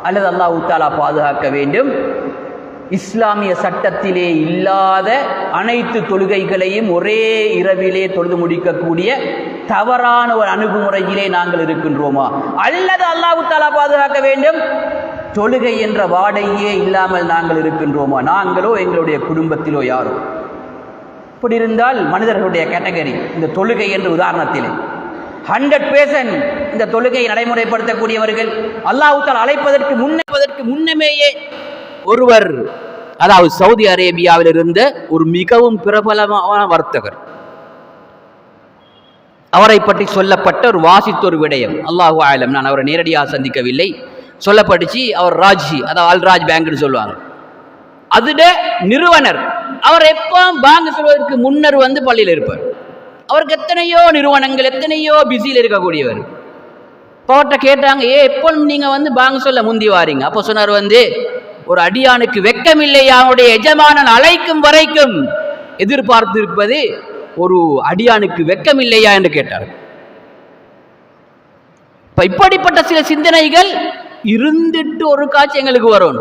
அல்லது அல்லாஹ் தஆலா பாதுகாக்க வேண்டும். இஸ்லாமிய சட்டத்திலே இல்லாத அனைத்து தொழுகைகளையும் ஒரே இரவிலே தொழுது முடிக்கக்கூடிய தவறான ஒரு அணுகுமுறையிலே நாங்கள் இருக்கின்றோமா? அல்லது அல்லாஹ் தஆலா பாதுகாக்க வேண்டும், தொழுகை என்ற வாடையே இல்லாமல் நாங்கள் இருக்கின்றோமா? நாங்களோ எங்களுடைய குடும்பத்திலோ யாரோ? இப்படி இருந்தால் மனிதர்களுடைய கேட்டகரி இந்த தொழுகை என்ற உதாரணத்திலே 100% இந்த தொழுகையை நடைமுறைப்படுத்தக்கூடியவர்கள் அல்லாஹ் தஆலா அழைப்பதற்கு முன்னமேயே ஒருவர், அதாவது சவுதி அரேபியாவில் இருந்த ஒரு மிகவும் பிரபலமான வர்த்தகர், அவரை பற்றி சொல்லப்பட்ட ஒரு வாசித்த ஒரு விடயம், அல்லாஹு ஆலம், நான் அவரை நேரடியாக சந்திக்கவில்லை, சொல்லப்பட்டுச்சு. அவர் ராஜி, அதாவது அல்ராஜ் பேங்க்னு சொல்லுவாங்க, அதுட நிறுவனர். அவர் எப்போ பேங்க் சொல்வதற்கு முன்னர் வந்து பள்ளியில் இருப்பார். அவருக்கு எத்தனையோ நிறுவனங்கள், எத்தனையோ பிஸியில் இருக்கக்கூடியவர். இப்போ அவர்கிட்ட கேட்டாங்க, எப்போ நீங்கள் வந்து பேங்க் சொல்ல முந்தி வாரீங்க? அப்போ சொன்னார், ஒரு அடியானுக்கு வெட்கமில்லையா அவனுடைய எஜமானன் அழைக்கும் வரைக்கும் எதிர்பார்த்து இருப்பது, ஒரு அடியானுக்கு வெட்கமில்லையா என்று கேட்டார். இப்படிப்பட்ட சில சிந்தனைகள் இருந்துட்டு ஒரு காட்சி எங்களுக்கு வரும்.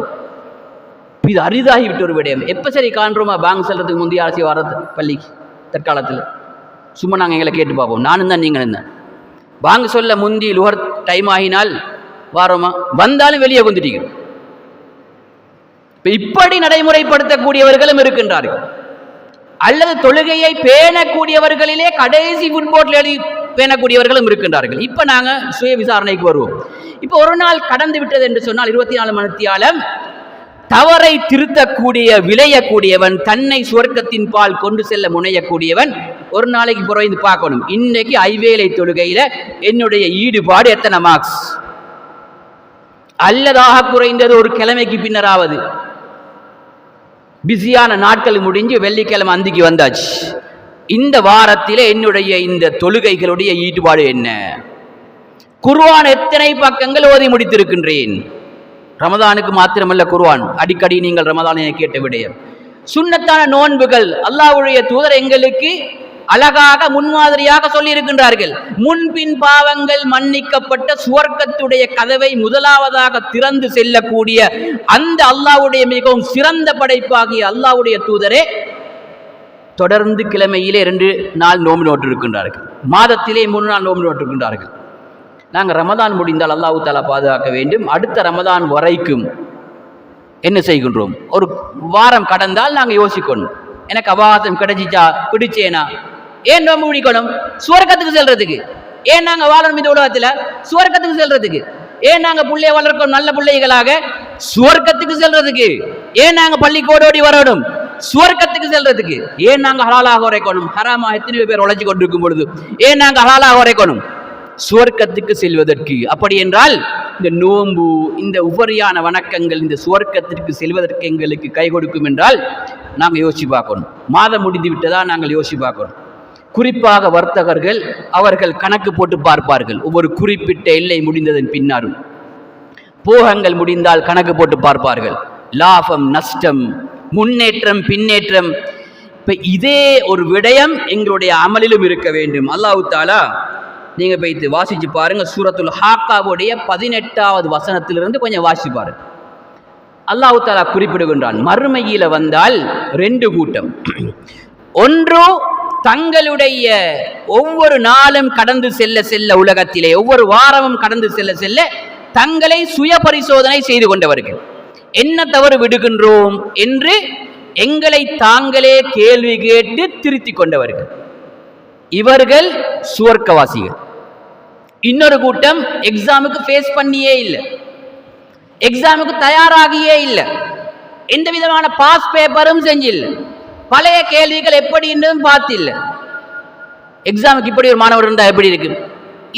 இது அரிதாகிவிட்டு ஒரு விடயம். எப்போ சரி காண்றோமா பேங்க் செல்றதுக்கு முந்தைய அரசி வர்றது பள்ளிக்கு? தற்காலத்தில் சும்மா நாங்கள் எங்களை கேட்டு பார்ப்போம், நானும் தான் நீங்களும் தான். பேங்க் சொல்ல முந்தி லுஹர் டைம் ஆகினால் வாரோமா, வந்தாலும் வெளியே வந்துட்டீங்க. இப்படி நடைமுறைப்படுத்தக்கூடியவர்களும் இருக்கின்றார்கள். அல்லது தொழுகையை பேணக்கூடியவர்களிலே கடைசி ஃபுட்போர்டில் எழுதி பேணக்கூடியவர்களும் இருக்கின்றார்கள். இப்போ நாங்கள் சுய விசாரணைக்கு வருவோம். இப்போ ஒரு நாள் கடந்து விட்டது என்று சொன்னால் 24 மணித்தியாலம் தவறை திருத்தக்கூடிய விளையக்கூடியவன், தன்னை சுவர்க்கத்தின் பால் கொண்டு செல்ல முனையக்கூடியவன் ஒரு நாளைக்கு புறந்து பார்க்கணும், இன்னைக்கு ஐவேளை தொழுகையில என்னுடைய ஈடுபாடு எத்தனை மார்க்ஸ், அல்லதாக குறைந்தது ஒரு கிழமைக்கு பின்னராவது. பிஸியான நாட்கள் முடிஞ்சு வெள்ளிக்கிழமை அந்திக்கு வந்தாச்சு, இந்த வாரத்தில் என்னுடைய இந்த தொழுகைகளுடைய ஈடுபாடு என்ன, குர்ஆன் எத்தனை பக்கங்கள் ஓதி முடித்திருக்கின்றேன். ரமதானுக்கு மாத்திரமல்ல குர்ஆன், அடிக்கடி நீங்கள் ரமதானை கேட்ட விடயம். சுன்னத்தான நோன்புகள் அல்லாஹ்வுடைய தூதர் எங்களுக்கு அழகாக முன்மாதிரியாக சொல்லி இருக்கின்றார்கள். முன்பின் பாவங்கள் மன்னிக்கப்பட்ட சுவர்க்கத்துடைய கதவை முதலாவதாக திறந்து செல்லக்கூடிய அந்த அல்லாஹ்வுடைய மிகவும் சிறந்த படைப்பாகிய அல்லாஹ்வுடைய தூதரே தொடர்ந்து கிழமையிலே 2 நாள் நோன்பு நோட்டு இருக்கின்றார்கள், மாதத்திலே 3 நாள் நோன்பு நோட்டு இருக்கின்றார்கள். நாங்கள் ரமதான் முடிந்தால் அல்லாஹ் தஆலா பாதுகாக்க வேண்டும், அடுத்த ரமதான் வரைக்கும் என்ன செய்கின்றோம்? ஒரு வாரம் கடந்தால் நாங்கள் யோசிக்கணும், எனக்கு அபாசம் கிடைச்சிச்சா, பிடிச்சேனா? ஏன் நோம்பு பிடிக்கணும்? சுவர்க்கத்துக்கு செல்றதுக்கு. ஏன் நாங்கள் வாழணும் இந்த உலகத்தில்? சுவர்க்கத்துக்கு செல்றதுக்கு. ஏன் நாங்கள் பிள்ளைய வளர்க்கணும் நல்ல பிள்ளைகளாக? சுவர்க்கத்துக்கு செல்றதுக்கு. ஏன் நாங்கள் பள்ளிக்கோடோடி வரணும்? சுவர்க்கத்துக்கு செல்றதுக்கு. ஏன் நாங்கள் ஹலாலாக உரைக்கணும்? ஹராமாக எத்தனை பேர் உழைச்சி கொண்டிருக்கும் பொழுது ஏன் நாங்கள் ஹலாலாக உரைக்கணும்? சுவர்க்கத்துக்கு செல்வதற்கு. அப்படி என்றால் இந்த நோன்பு, இந்த உபரியான வணக்கங்கள் இந்த சுவர்க்கத்திற்கு செல்வதற்கு எங்களுக்கு கை கொடுக்கும் என்றால் நாங்கள் யோசிச்சு பார்க்கணும். மாதம் முடிந்து விட்டதா நாங்கள் யோசிச்சு பார்க்கணும். குறிப்பாக வர்த்தகர்கள் அவர்கள் கணக்கு போட்டு பார்ப்பார்கள். ஒவ்வொரு குறிப்பிட்ட எல்லை முடிந்ததன் பின்னாரும் போகங்கள் முடிந்தால் கணக்கு போட்டு பார்ப்பார்கள். லாபம், நஷ்டம், முன்னேற்றம், பின்னேற்றம். இப்போ இதே ஒரு விடயம் எங்களுடைய அமலிலும் இருக்க வேண்டும். அல்லாஹ் தஆலா நீங்கள் போய்த்து வாசிச்சு பாருங்கள், சூரத்துல் ஹாக்காவுடைய 18வது வசனத்திலிருந்து கொஞ்சம் வாசிச்சு பாருங்க. அல்லாஹ் தஆலா குறிப்பிடுகின்றான், மறுமையில வந்தால் 2 கூட்டம். ஒன்று, தங்களுடைய ஒவ்வொரு நாளும் கடந்து செல்ல செல்ல, உலகத்திலே ஒவ்வொரு வாரமும் கடந்து செல்ல செல்ல தங்களை சுய பரிசோதனை செய்து கொண்டவர்கள். என்ன தவறு விடுகின்றோம் என்று எங்களை தாங்களே கேள்வி கேட்டு திருத்திக் கொண்டவர்கள். இவர்கள் சுவர்க்கவாசிகள். இன்னொரு கூட்டம் எக்ஸாமுக்கு ஃபேஸ் பண்ணியே இல்லை, எக்ஸாமுக்கு தயாராகியே இல்லை, எந்த விதமான பாஸ் பேப்பரும் செஞ்சில்லை, பழைய கேள்விகள் எப்படி பார்த்தில்லை. எக்ஸாமுக்கு இப்படி ஒரு மாணவர் இருந்தால் எப்படி இருக்கு?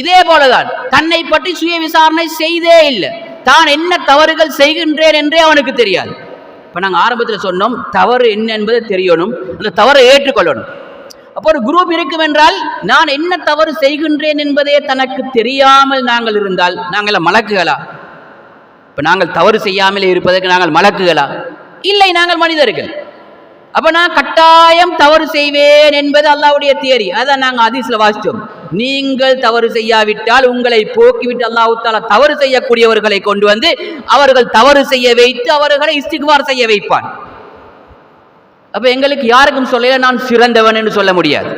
இதே போலதான் தன்னை பற்றி சுய விசாரணை செய்தே இல்லை. தான் என்ன தவறுகள் செய்கின்றேன் என்றே அவனுக்கு தெரியாது. இப்போ நாங்கள் ஆரம்பத்தில் சொன்னோம், தவறு என்ன என்பதை தெரியணும், அந்த தவறை ஏற்றுக்கொள்ளணும். அப்போ ஒரு குரூப் இருக்கும் என்றால், நான் என்ன தவறு செய்கின்றேன் என்பதே தனக்கு தெரியாமல் நாங்கள் இருந்தால் நாங்கள் மலக்குகளா? இப்போ நாங்கள் தவறு செய்யாமலே இருப்பதற்கு நாங்கள் மலக்குகளா? இல்லை, நாங்கள் மனிதர்கள். அப்போ நான் கட்டாயம் தவறு செய்வேன் என்பது அல்லாஹ்வுடைய தியரி. அதான் நாங்கள் ஹதீஸ்ல வாசித்தோம், நீங்கள் தவறு செய்யாவிட்டால் உங்களை போக்கிவிட்டு அல்லாஹ் தஆலா தவறு செய்யக்கூடியவர்களை கொண்டு வந்து அவர்கள் தவறு செய்ய வைத்து அவர்களை இஸ்திக்பார் செய்ய வைப்பான். அப்ப எங்களுக்கு யாருக்கும் சொல்லல நான் சிறந்தவன் என்று சொல்ல முடியாது.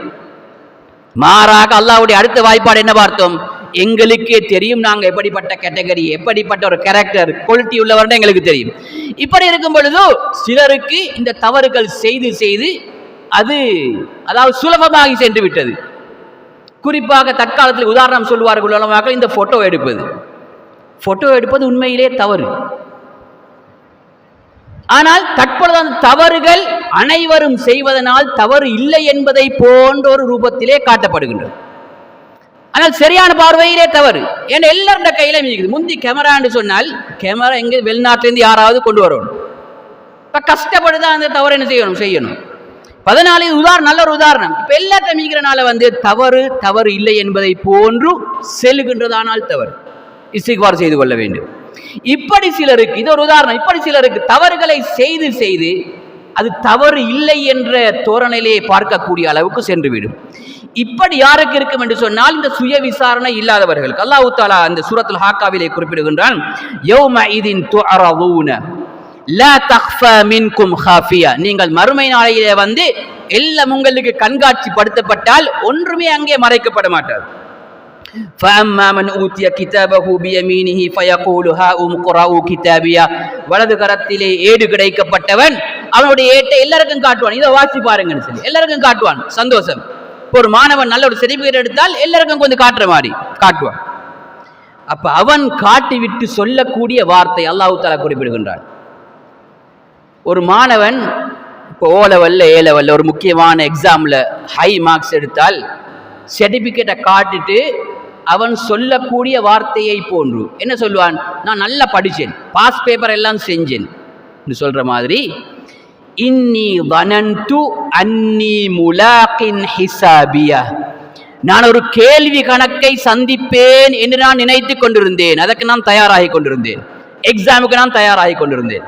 மாறாக அல்லாஹ்வுடைய அடுத்த வாய்ப்பாடு என்ன பார்த்தோம்? எங்களுக்கே தெரியும் நாங்க எப்படிப்பட்ட கேட்டகரி, எப்படிப்பட்ட ஒரு கேரக்டர் குவாலிட்டி உள்ளவர்னு எங்களுக்கு தெரியும். இப்படி இருக்கும் பொழுது சிலருக்கு இந்த தவறுகள் செய்து செய்து அது அதாவது சுலபமாகி சென்று விட்டது. குறிப்பாக தற்காலத்தில் உதாரணம் சொல்வார்கள் உலகமாக இந்த போட்டோ எடுப்பது உண்மையிலே தவறு. ஆனால் தற்பொழுது அந்த தவறுகள் அனைவரும் செய்வதனால் தவறு இல்லை என்பதை போன்ற ஒரு ரூபத்திலே காட்டப்படுகின்றது. ஆனால் சரியான பார்வையிலே தவறு. ஏன்னா எல்லாருடைய கையில இருக்குது. முந்தி கேமரா என்று சொன்னால் கேமரா எங்கே வெளிநாட்டிலிருந்து யாராவது கொண்டு வரணும். இப்ப கஷ்டப்படுதான் அந்த தவறு என்ன செய்யணும். 14 நல்ல ஒரு உதாரணம். இப்ப எல்லாத்தையும் மீகிறனால தவறு இல்லை என்பதை போன்று செல்கின்றதானால் தவறு இஸ்திக்பார் செய்து கொள்ள வேண்டும். இப்படி சிலருக்கு இது ஒரு உதாரணம். இப்படி சிலருக்கு தவறுகளை செய்து செய்து அது தவறு இல்லை என்ற தோரணையிலே பார்க்கக்கூடிய அளவுக்கு சென்றுவிடும். இப்படி யாருக்கு இருக்கும் என்று சொன்னால் இந்த சுய விசாரணை இல்லாதவர்களுக்கு. அல்லாஹ் தஆலா அந்த சூரத்துல் ஹாக்காவிலே குறிப்பிடுகின்றான், யௌமஇதின் துஅரதூன லா தக்ஃபா மின்கும் ஹாஃபியா. நீங்கள் மறுமை நாளையிலே வந்து எல்லாம் உங்களுக்கு கண்காட்சிப்படுத்தப்பட்டால் ஒன்றுமே அங்கே மறைக்கப்பட மாட்டாது. فَأَمَّا مَنْ أُوتِيَ كِتَابَهُ بِيَمِينِهِ فَيَقُولُ هَاؤُمُ اقْرَءُوا كِتَابِيَهْ. வலது கரத்திலே ஏடு கிடைக்கப்பட்டவன் அவனுடைய ஏட்டை எல்லாருக்கும் காட்டுவான். இதை வாசி பாருங்கன்னு சொல்லி எல்லாருக்கும் காட்டுவான். சந்தோஷம். ஒரு மாணவன் நல்ல ஒரு சர்டிபிகேட் எடுத்தால் எல்லாருக்கும் கொஞ்சம் காட்டுற மாதிரி காட்டுவான். அப்ப அவன் காட்டிவிட்டு சொல்லக்கூடிய வார்த்தை அல்லாஹ் தஆலா குறிப்பிடுகின்றான். ஒரு மாணவன் இப்போ ஓ லெவல்ல ஏ லெவல்ல ஒரு முக்கியமான எக்ஸாம்ல ஹை மார்க்ஸ் எடுத்தால் சர்டிபிகேட்டை காட்டிட்டு அவன் சொல்லக்கூடிய வார்த்தையை போன்று என்ன சொல்லுவான்? நான் நல்லா படித்தேன், பாஸ் பேப்பர் எல்லாம் செஞ்சேன் சொல்ற மாதிரி, இன்னி வனன்து அன்னி முலாகின் ஹிசாபியா, நான் ஒரு கேள்வி கணக்கை சந்திப்பேன் என்று நான் நினைத்து கொண்டிருந்தேன். அதற்கு நான் தயாராகி கொண்டிருந்தேன். எக்ஸாமுக்கு நான் தயாராகி கொண்டிருந்தேன்.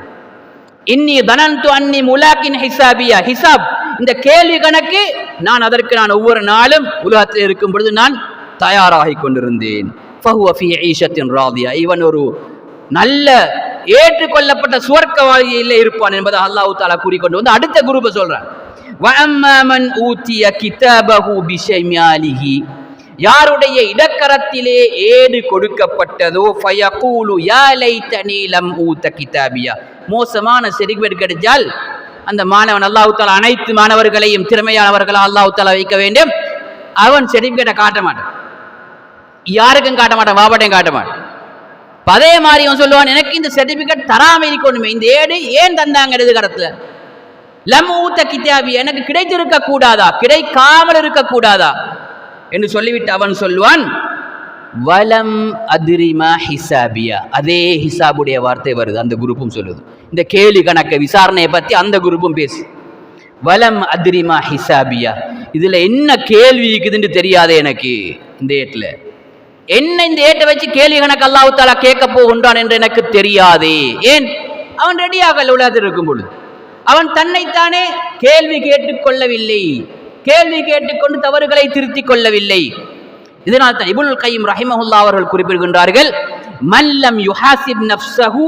இன்னி தனந்து அன்னி முலாகின் ஹிசாபியா, ஹிசாப் இந்த கேள்வி கணக்கு அதற்கு நான் ஒவ்வொரு நாளும் உலகத்தில் இருக்கும் பொழுது நான் தயாராகி கொண்டிருந்தேன். ஃபஹுவ ஃபீ ஈஷத்தின் ராதியா, இவன் ஒரு நல்ல ஏற்றுக்கொள்ளப்பட்ட சுவர்க்கவாதியிலே இருப்பான் என்பதை அல்லாஹ் தஆலா கூறிக்கொண்டு வந்து அடுத்த குரூப்பை சொல்றான். வஅம்மா மன் ஊதிய கிதாபஹு பிஷைமாலிஹி, யாருடைய இடக்கரத்திலே ஏடு கொடுக்கப்பட்டதோ ஃபயகூலு யா லைதனி லம் ஊத கிதாபியா, மோசமான சர்டிஃபிகேட் கிடைச்சால் அந்த மாணவன் அல்லாஹ் தஆலா அனைத்து மாணவர்களையும் திறமையானவர்களாக அல்லாஹ் தஆலா வைக்க வேண்டும். அவன் சர்டிஃபிகேட்டை காட்ட மாட்டான், யாருக்கும் காட்ட மாட்டான், வாபட்டையும் காட்ட மாட்டான். அதே மாதிரி அவன் சொல்லுவான், எனக்கு இந்த சர்டிஃபிகேட் தராம இருக்கணுமே, இந்த ஏடு ஏன் தந்தாங்க இடது கரத்துல, லம் ஊத கிதாபி, எனக்கு கிடைத்திருக்க கூடாதா, கிடைக்காமல் இருக்கக்கூடாதா என்று சொல்லிவிட்டு அவன் சொல்லுவான், வலம் அதிரிமா ஹிசாபியா, அதே ஹிசாபுடைய வார்த்தை வருது, அந்த குரூப்பும் சொல்லுது. இந்த கேள்வி கணக்க விசாரணையை பத்தி அந்த குரூப்பும் பேசு. வலம் அதிரிமா ஹிசாபியா, இதுல என்ன கேள்வி இருக்குதுன்னு தெரியாதே எனக்கு, இந்த ஏட்டில் என்ன இந்த ஏட்டை வச்சு கேள்வி கணக்கு அல்லாஹ் தஆலா கேட்க போகின்றான் என்று எனக்கு தெரியாதே. ஏன்? அவன் ரெடியாக உலகத்தில் இருக்கும் பொழுது அவன் தன்னைத்தானே கேள்வி கேட்டுக்கொள்ளவில்லை, கேள்வி கேட்டுக்கொண்டு தவறுகளை திருத்திக் கொள்ளவில்லை. இதனால் தான் இப்னுல் கய்யிம் ரஹிமஹுல்லாஹ் அவர்கள் குறிப்பிடுகின்றார்கள், மல்லம் யுஹாசிப் நஃப்ஸஹு,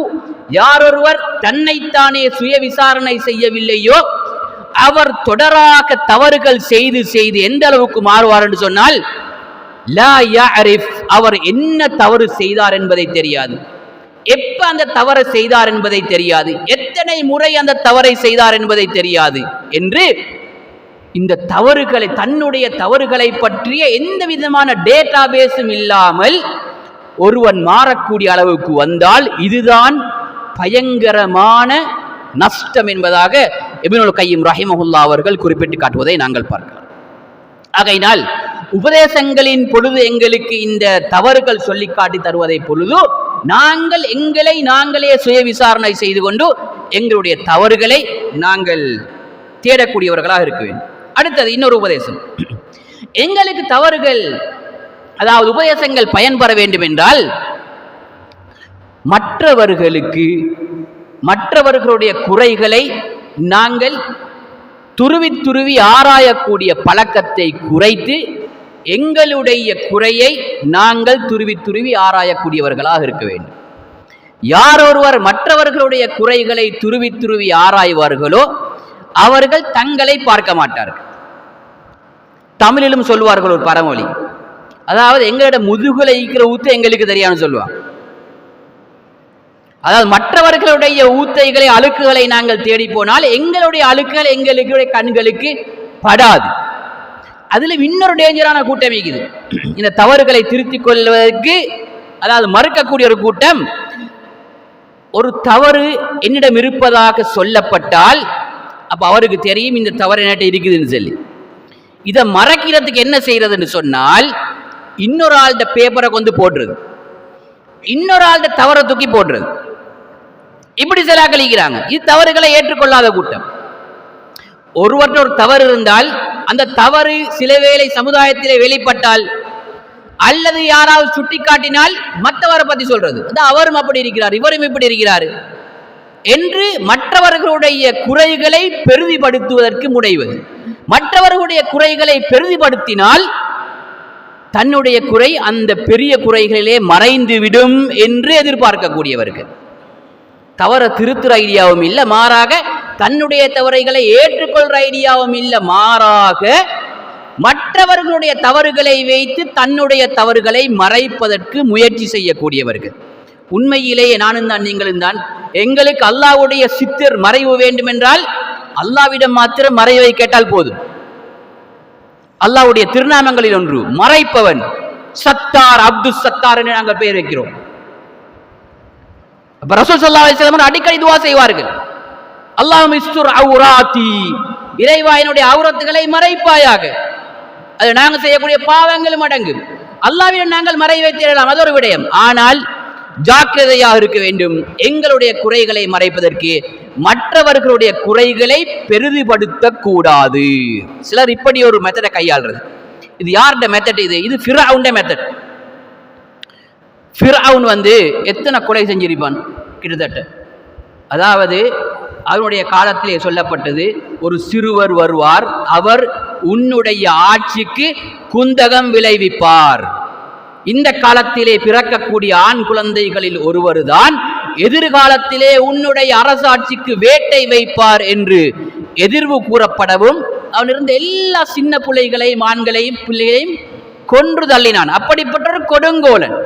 யாரொருவர் தன்னைத்தானே சுய விசாரணை செய்யவில்லையோ அவர் தொடராக தவறுகள் செய்து செய்து எந்த அளவுக்கு மாறுவார் என்று சொன்னால், லா யஅரிஃப், அவர் என்ன தவறு செய்தார் என்பதை தெரியாது, எப்ப அந்த தவறை செய்தார் என்பதை தெரியாது, எத்தனை முறை அந்த தவறை செய்தார் என்பதை தெரியாது என்று இந்த தவறுகளை, தன்னுடைய தவறுகளை பற்றிய எந்த விதமான டேட்டாபேஸும் இல்லாமல் ஒருவன் மாறக்கூடிய அளவுக்கு வந்தால் இதுதான் பயங்கரமான நஷ்டம் என்பதாக இப்னுல் கய்யிம் ரஹிமஹுல்லாஹ் அவர்கள் குறிப்பிட்டு காட்டுவதை நாங்கள் பார்க்கலாம். ஆகையினால் உபதேசங்களின் பொழுது எங்களுக்கு இந்த தவறுகள் சொல்லி காட்டி தருவதை பொழுது நாங்கள் எங்களை நாங்களே சுய விசாரணை செய்து கொண்டு எங்களுடைய தவறுகளை நாங்கள் தேடக்கூடியவர்களாக இருக்க வேண்டும். அடுத்தது இன்னொரு உபதேசம், எங்களுக்கு தவறுகள் அதாவது உபதேசங்கள் பயன்பெற வேண்டும் என்றால் மற்றவர்களுடைய குறைகளை நாங்கள் துருவி துருவி ஆராயக்கூடிய பழக்கத்தை குறைத்து எங்களுடைய குறையை நாங்கள் துருவி துருவி ஆராயக்கூடியவர்களாக இருக்க வேண்டும். யார் ஒருவர் மற்றவர்களுடைய குறைகளை துருவி துருவி ஆராய்வார்களோ அவர்கள் தங்களை பார்க்க மாட்டார்கள். தமிழிலும் சொல்வார்கள் ஒரு பரமொழி, அதாவது எங்களோட முதுகுல ஈக்கிற ஊத்து எங்களுக்கு தெரியான்னு சொல்லுவாங்க. அதாவது மற்றவர்களுடைய ஊத்தைகளை அழுக்குகளை நாங்கள் தேடி போனால் எங்களுடைய அழுக்குகள் எங்களுடைய கண்களுக்கு படாது. அதுல இன்னொரு டேஞ்சரான கூட்டம் இருக்குது. இந்த தவறுகளை திருத்திக் கொள்வதற்கு அதாவது மறுக்கக்கூடிய ஒரு கூட்டம், ஒரு தவறு என்னிடம் இருப்பதாக சொல்லப்பட்டால் அப்ப அவருக்கு தெரியும் இந்த தவறு என்கிட்ட இருக்குதுன்னு சொல்லி, இதை மறைக்கிறதுக்கு என்ன செய்யறதுன்னு சொன்னால் இன்னொரு ஆள்கிட்ட பேப்பரை கொண்டு போடுறது, இன்னொரு ஆள்கிட்ட தவறை தூக்கி போடுறது. இப்படி சில கழிக்கிறாங்க. இது தவறுகளை ஏற்றுக்கொள்ளாத கூட்டம். ஒருவற்ற ஒரு தவறு இருந்தால் அந்த தவறு சில வேளை சமுதாயத்திலே வெளிப்பட்டால் அல்லது யாராவது சுட்டி காட்டினால் மற்றவரை பத்தி சொல்றது, அவரும் அப்படி இருக்கிறார் இவரும் இப்படி இருக்கிறார் என்று மற்றவர்களுடைய குறைகளை பெரிதிப்படுத்துவதற்கு முனைவது. மற்றவர்களுடைய குறைகளை பெரிதிப்படுத்தினால் தன்னுடைய குறை அந்த பெரிய குறைகளிலே மறைந்துவிடும் என்று எதிர்பார்க்கக்கூடியவர்கள். தவற திருத்துற ஐடியாவும் இல்லை, மாறாக தன்னுடைய தவறுகளை ஏற்றுக்கொள்ற ஐடியாவும் இல்லை, மாறாக மற்றவர்களுடைய தவறுகளை வைத்து தன்னுடைய தவறுகளை மறைப்பதற்கு முயற்சி செய்யக்கூடியவர்கள். உண்மையிலேயே நானும் தான் நீங்களும் தான். எங்களுக்கு அல்லாஹ்வுடைய சித்தர் மறைவு வேண்டும் என்றால் அல்லாஹ்விடம் மாத்திரம் மறைவை கேட்டால் போதும். அல்லாஹ்வுடைய திருநாமங்களில் ஒன்று மறைப்பவன், சத்தார், அப்துல் சத்தார் என்று நாங்கள் பெயர் வைக்கிறோம். ரசூல் ஸல்லல்லாஹு அலைஹி வஸல்லம் அடிக்கடி துஆ செய்வார்கள், அல்லாஹும்ம இஸ்துர் அவ்ராத்தி, இறைவா என்னுடைய அவ்ரத்துகளை மறைப்பாயாக. அது நாங்கள் செய்யக்கூடிய பாவங்களும் அடங்கும். அல்லாஹ்விடம் நாங்கள் மறை வைத்திடலாம், அது ஒரு விடயம். ஆனால் ஜாக்கிரதையாக இருக்க வேண்டும். எங்களுடைய குறைகளை மறைப்பதற்கு மற்றவர்களுடைய குறைகளை பெரிதுபடுத்தக் கூடாது. சிலர் இப்படி ஒரு மெத்தடை கையாளுறது. இது யாருடைய மெத்தட்? இது ஃபிர்அவுன் மெத்தட். ஃபிர்அவுன் எத்தனை கொலை செஞ்சிருப்பான் கிட்டத்தட்ட. அதாவது அவனுடைய காலத்திலே சொல்லப்பட்டது, ஒரு சிறுவர் வருவார், அவர் உன்னுடைய ஆட்சிக்கு குந்தகம் விளைவிப்பார். இந்த காலத்திலே பிறக்கக்கூடிய ஆண் குழந்தைகளில் ஒருவர் தான் எதிர்காலத்திலே உன்னுடைய அரசாட்சிக்கு வேட்டை வைப்பார் என்று எதிர்வு கூறப்படவும் அவன் இருந்த எல்லா சின்ன பிள்ளைகளையும் ஆண்களையும் பிள்ளைகளையும் கொன்று தள்ளினான். அப்படிப்பட்ட ஒரு கொடுங்கோலன்.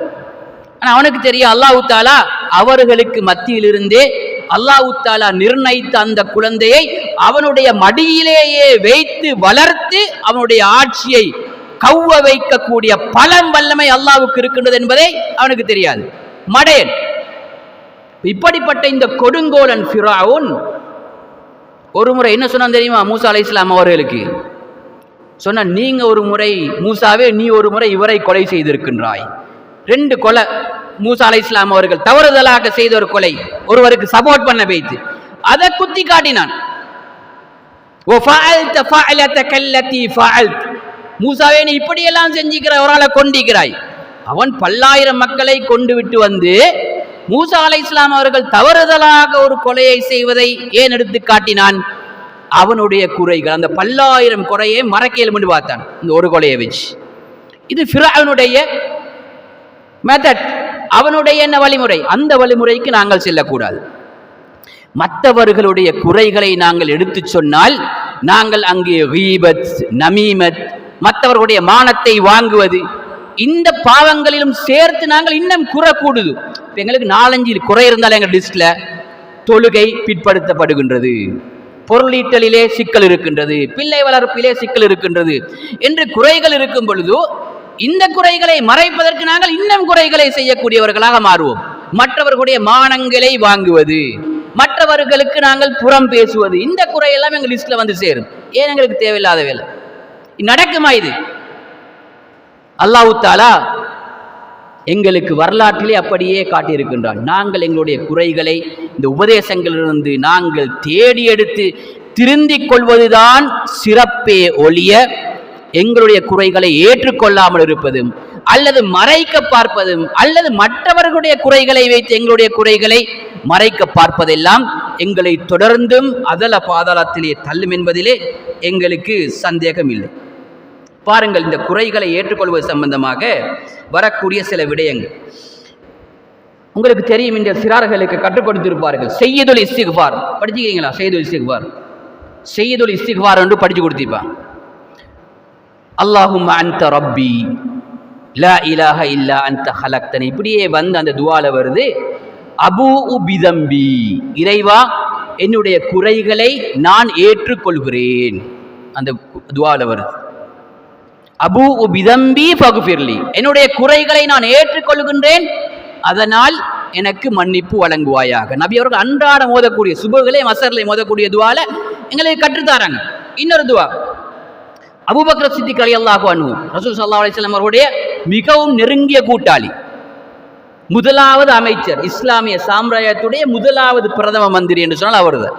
ஆனால் அவனுக்கு தெரியும் அல்லாஹ் தஆலா அவர்களுக்கு மத்தியிலிருந்தே அல்லாஹ் தஆலா நிர்ணயித்த அந்த குழந்தையை அவனுடைய மடியிலேயே வைத்து வளர்த்து அவனுடைய ஆட்சியை கவ்வ வைக்கக்கூடிய பலம் வல்லமை அல்லாஹ்வுக்கு இருக்கின்றது என்பதை அவனுக்கு தெரியாது. மடையன். இப்படிப்பட்ட இந்த கொடுங்கோலன் ஃபிரௌன் ஒரு முறை என்ன சொன்னான் தெரியுமா? மூசா அலைஹிஸ்ஸலாம் அவர்களுக்கு சொன்ன, நீங்க ஒரு முறை மூசாவே நீ ஒரு முறை இவரை கொலை செய்திருக்கின்றாய். 2 கொலை மூசா அலைஹிஸ்ஸலாம் அவர்கள் தவறுதலாக செய்த ஒரு கொலை, ஒருவருக்கு சப்போர்ட் பண்ண வைத்து அதை குத்தி காட்டினான். மூசாவே நீ இப்படியெல்லாம் செஞ்சுக்கிற, ஒரு ஆளை கொண்டிருக்கிறாய். அவன் பல்லாயிரம் மக்களை கொண்டு விட்டு மூசா அலைஹிஸ்ஸலாம் அவர்கள் தவறுதலாக ஒரு கொலையை செய்வதை ஏன் எடுத்து காட்டினான்? அவனுடைய குறைகள், அந்த பல்லாயிரம் குறையை மறக்கையில் கொண்டு பார்த்தான் இந்த ஒரு கொலையை வச்சு. இது ஃபிரௌனுடைய மெத்தட், அவனுடைய என்ன வழிமுறை. அந்த வழிமுறைக்கு நாங்கள் செல்லக்கூடாது. மற்றவர்களுடைய குறைகளை நாங்கள் எடுத்து சொன்னால் நாங்கள் அங்கே கீபத், நமீமத், மற்றவர்களுடைய மானத்தை வாங்குவது, இந்த பாவங்களிலும் சேர்த்து நாங்கள் இன்னும் குறை கூடுது. எங்களுக்கு 4-5 குறை இருந்தாலும் எங்கள் லிஸ்ட்ல தொழுகை பிற்படுத்தப்படுகின்றது, பொருளீட்டலிலே சிக்கல் இருக்கின்றது, பிள்ளை வளர்ப்பிலே சிக்கல் இருக்கின்றது என்று குறைகள் இருக்கும் பொழுது இந்த குறைகளை மறைப்பதற்கு நாங்கள் இன்னும் குறைகளை செய்யக்கூடியவர்களாக மாறுவோம். மற்றவர்களுடைய மானங்களை வாங்குவது, மற்றவர்களுக்கு நாங்கள் புறம் பேசுவது, இந்த குறையெல்லாம் எங்கள் லிஸ்ட்ல சேரும். ஏன் எங்களுக்கு தேவையில்லாத வேலை நடக்குமா? இது அல்லாஹ் தஆலா எங்களுக்கு வரலாற்றிலே அப்படியே காட்டியிருக்கின்றான். நாங்கள் எங்களுடைய குறைகளை இந்த உபதேசங்களிலிருந்து நாங்கள் தேடி எடுத்து திருந்திக் கொள்வதுதான் சிறப்பே ஒழிய எங்களுடைய குறைகளை ஏற்றுக்கொள்ளாமல் இருப்பதும் அல்லது மறைக்க பார்ப்பதும் அல்லது மற்றவர்களுடைய குறைகளை வைத்து எங்களுடைய குறைகளை மறைக்க பார்ப்பதெல்லாம் எங்களை தொடர்ந்தும் அதல பாதாளத்திலே தள்ளும் என்பதிலே எங்களுக்கு சந்தேகம் இல்லை. பாருங்கள், இந்த குறைகளை ஏற்றுக்கொள்வது சம்பந்தமாக வரக்கூடிய சில விடயங்கள் உங்களுக்கு தெரியும். இந்த சிறார்களுக்கு கற்றுக் கொடுத்திருப்பார்கள். செய்யதுல் இஸ்திக்பார் படிச்சுக்கிறீங்களா? செய்யதுல் இஸ்திக்பார் என்று படிச்சு கொடுத்திருப்பான். அல்லாஹும்ம அன்த ரப்பி லா இலாஹ இல்லா அன்த ஹலக்தனி. இப்படியே வந்து அந்த துவால வருது, அபூஉ பிதம்பி, இறைவா என்னுடைய குறைகளை நான் ஏற்றுக்கொள்கிறேன். அந்த துவால வருது, அபூஉ பிதம்பி ஃபக்ஃபிர்லி, என்னுடைய குறைகளை நான் ஏற்றுக்கொள்கின்றேன், அதனால் எனக்கு மன்னிப்பு வழங்குவாயாக. நபி அவர்கள் அன்றாடம் மோதக்கூடிய சுபுகளை மசர்களை மோதக்கூடிய துவால எங்களுக்கு கற்றுத்தாராங்க. இன்னொரு துவா, அபூபக்கர் சித்திக் ரலியல்லாஹு அன்ஹு ரசூல் ஸல்லல்லாஹு அலைஹி வஸல்லம் அவருடைய மிகவும் நெருங்கிய கூட்டாளி, முதலாவது அமைச்சர், இஸ்லாமிய சாம்ராஜ்யத்துடைய முதலாவது பிரதம மந்திரி என்று சொன்னால் அவர்தான்.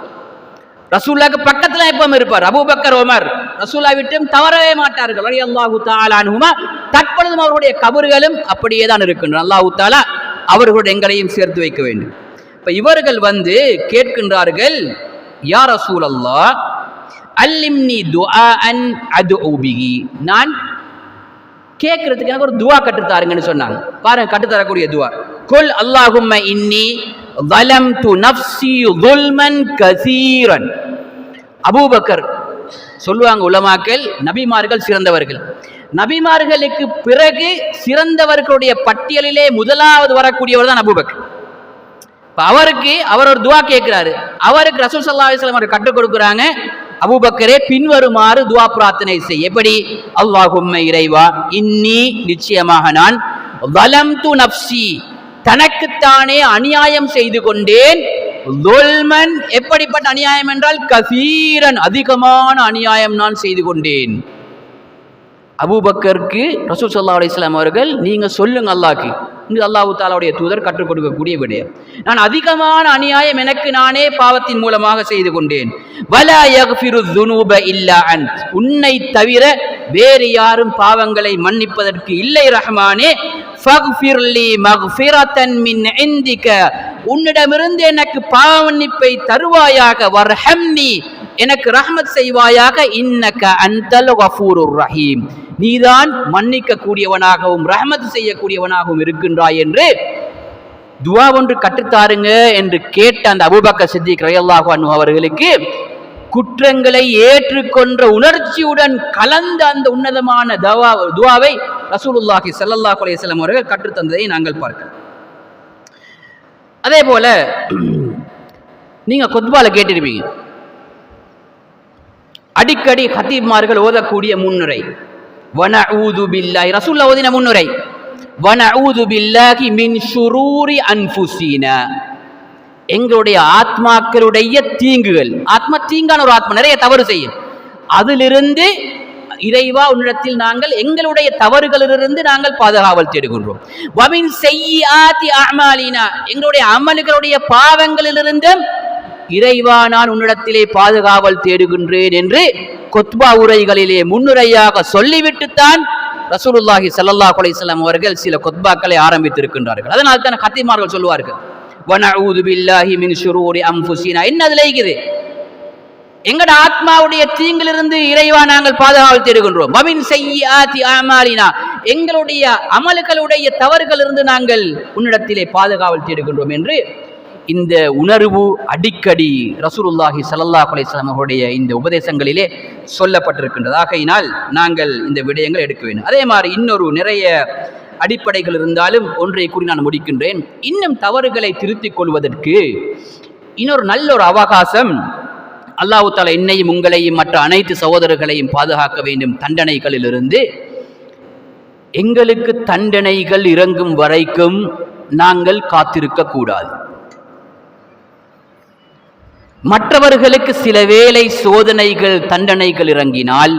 ரசூலுல்லாஹ்க்கு பக்கத்துல எப்பவும் இருப்பார். அபூபக்கர், உமர் ரசூலுல்லாஹ் விட்டும் தவறவே மாட்டார்கள் ரலியல்லாஹு தஆலா அன்ஹுமா. தற்பொழுதும் அவருடைய கபர்களும் அப்படியே தான் இருக்கின்றன. அல்லாஹு தஆலா அவர்களுடைய எங்களையும் சேர்த்து வைக்க வேண்டும். இப்ப இவர்கள் வந்து கேட்கின்றார்கள், யா ரசூலல்லாஹ் அல்லிம்னி துஆஅன் அதுஉ பிஹி, நான் கேட்கறதுக்கு எனக்கு ஒரு துவா கற்றுத்தாருங்கன்னு சொன்னாங்க. பாருங்க, கற்றுத்தரக்கூடிய துவா, குல் அல்லாஹும்ம இன்னி ظلمtu நஃப்ஸி ظுல்மன் கஸீரன். அபூபக்கர் சொல்லுவாங்க உலமாக்கள், நபிமார்கள் சிறந்தவர்கள், நபிமார்களுக்கு பிறகு சிறந்தவர்களுடைய பட்டியலிலே முதலாவது வரக்கூடியவர் தான் அபூபக்கர். அவருக்கு அவர் ஒரு துவா கேட்கிறாரு. அவருக்கு ரசூல் ஸல்லல்லாஹு அலைஹி வஸல்லம் கற்றுக் கொடுக்குறாங்க, அபூபக்கரே பின்வருமாறு துவா பிரார்த்தனை செய். எப்படி? அல்லாஹும்ம இறைவா இன்னி நிச்சயமாக நான் ظلمtu நஃப்ஸி தனக்குத்தானே அநியாயம் செய்து கொண்டேன், ظுல்மன் எப்படிப்பட்ட அநியாயம் என்றால் கஸீரன் அதிகமான அநியாயம் நான் செய்து கொண்டேன். அபூபக்கருக்கு ரசூல் ஸல்லல்லாஹு அலைஹி வஸல்லம் அவர்கள் நீங்க சொல்லுங்க அல்லாஹ்க்கு, இது அல்லாஹ் தஆலாவுடைய தூதர் கற்றுக் கொடுக்கக்கூடிய விடயம், நான் அதிகமான அநியாயம் எனக்கு நானே பாவத்தின் மூலமாக செய்து கொண்டேன். வலா யக்ஃபிரு ذுனூப இல்லா அன்த், உன்னை தவிர வேறு யாரும் பாவங்களை மன்னிப்பதற்கு இல்லை ரஹ்மானே. ஃபக்ஃபிர்லி மக்ஃபிரத்தன் மின் இந்திக, உன்னிடமிருந்து எனக்கு பாவ மன்னிப்பை தருவாயாக. வர்ஹம்னி, எனக்கு ரஹ்மத் செய்வாயாக. இன்னக அன்தல் கஃபூருர் ரஹீம், நீதான் மன்னிக்க கூடியவனாகவும் ரஹ்மத் செய்யக்கூடியவனாகவும் இருக்கின்றாய் என்று துவா ஒன்று கற்றுத்தாருங்க என்று கேட்ட அந்த அபூபக்கர் சித்திக் ரலியல்லாஹு அன்ஹு அவர்களுக்கு குற்றங்களை ஏற்றுக்கொண்ட உணர்ச்சியுடன் கலந்த அந்த உன்னதமான துவாவை ரசூலுல்லாஹி ஸல்லல்லாஹு அலைஹி வஸல்லம் அவர்கள் கற்றுத்தந்ததை நாங்கள் பார்க்கிறோம். அதே போல நீங்க குத்பால கேட்டிருப்பீங்க, அடிக்கடி ஹதீப்மார்கள் ஓதக்கூடிய முன்னுரை வனஊது பில்லாஹி, ரசூலுல்லாஹ் ஓதின முன்னுரை, வனஊது பில்லாஹி மின் ஷுரூரி அன்ஃபுஸினா, எங்களுடைய ஆத்மாக்களுடைய தீங்குகள், ஆத்மா தீங்கான ஒரு ஆத்மா, நிறைய தவறு செய்யும், அதிலிருந்து இறைவா உன்னிடத்தில் நாங்கள் எங்களுடைய தவறுகளிலிருந்து நாங்கள் பாதுகாவல் தேடுகின்றோம். வமின் செய்யாதி அமாலினா, எங்களுடைய அமல்களுடைய பாவங்களிலிருந்து இறைவா நான் உன்னிடத்திலே பாதுகாவல் தேடுகின்றேன் என்று கொத்பா உரைகளிலே முன்னுரையாக சொல்லிவிட்டுத்தான் ரசூலுல்லாஹி ஸல்லல்லாஹு அலைஹி வஸல்லம் அவர்கள் சில கொத்பாக்களை ஆரம்பித்திருக்கின்றார்கள். அதனால் தான் கத்தீமார்கள் சொல்லுவார்கள், வனஊது பில்லாஹி மின் ஷுரூரி அன்ஃபுஸினா, என்ன அதுல இருக்குது, எங்கட ஆத்மாவுடைய தீங்கிலிருந்து இறைவா நாங்கள் பாதுகாவல் தேடுகின்றோம். வமின் செய்யாதி அமாலினா, எங்களுடைய அமல்களுடைய தவறுகளிலிருந்து நாங்கள் உன்னிடத்திலே பாதுகாவல் தேடுகின்றோம் என்று இந்த உணர்வு அடிக்கடி ரசூலுல்லாஹி ஸல்லல்லாஹு அலைஹி வஸல்லம் அவருடைய இந்த உபதேசங்களிலே சொல்லப்பட்டிருக்கின்றது. ஆகையினால் நாங்கள் இந்த விடயங்கள் எடுக்க வேண்டும். அதே மாதிரி இன்னொரு நிறைய அடிப்படைகள் இருந்தாலும் ஒன்றை கூறி நான் முடிக்கின்றேன். இன்னும் தவறுகளை திருத்திக் கொள்வதற்கு இன்னொரு நல்ல ஒரு அவகாசம், அல்லாஹ் தஆலா என்னையும் உங்களையும் மற்ற அனைத்து சகோதரர்களையும் பாதுகாக்க வேண்டும் தண்டனைகளிலிருந்து. எங்களுக்கு தண்டனைகள் இறங்கும் வரைக்கும் நாங்கள் காத்திருக்க கூடாது. மற்றவர்களுக்கு சில வேளை சோதனைகள் தண்டனைகள் இறங்கினால்,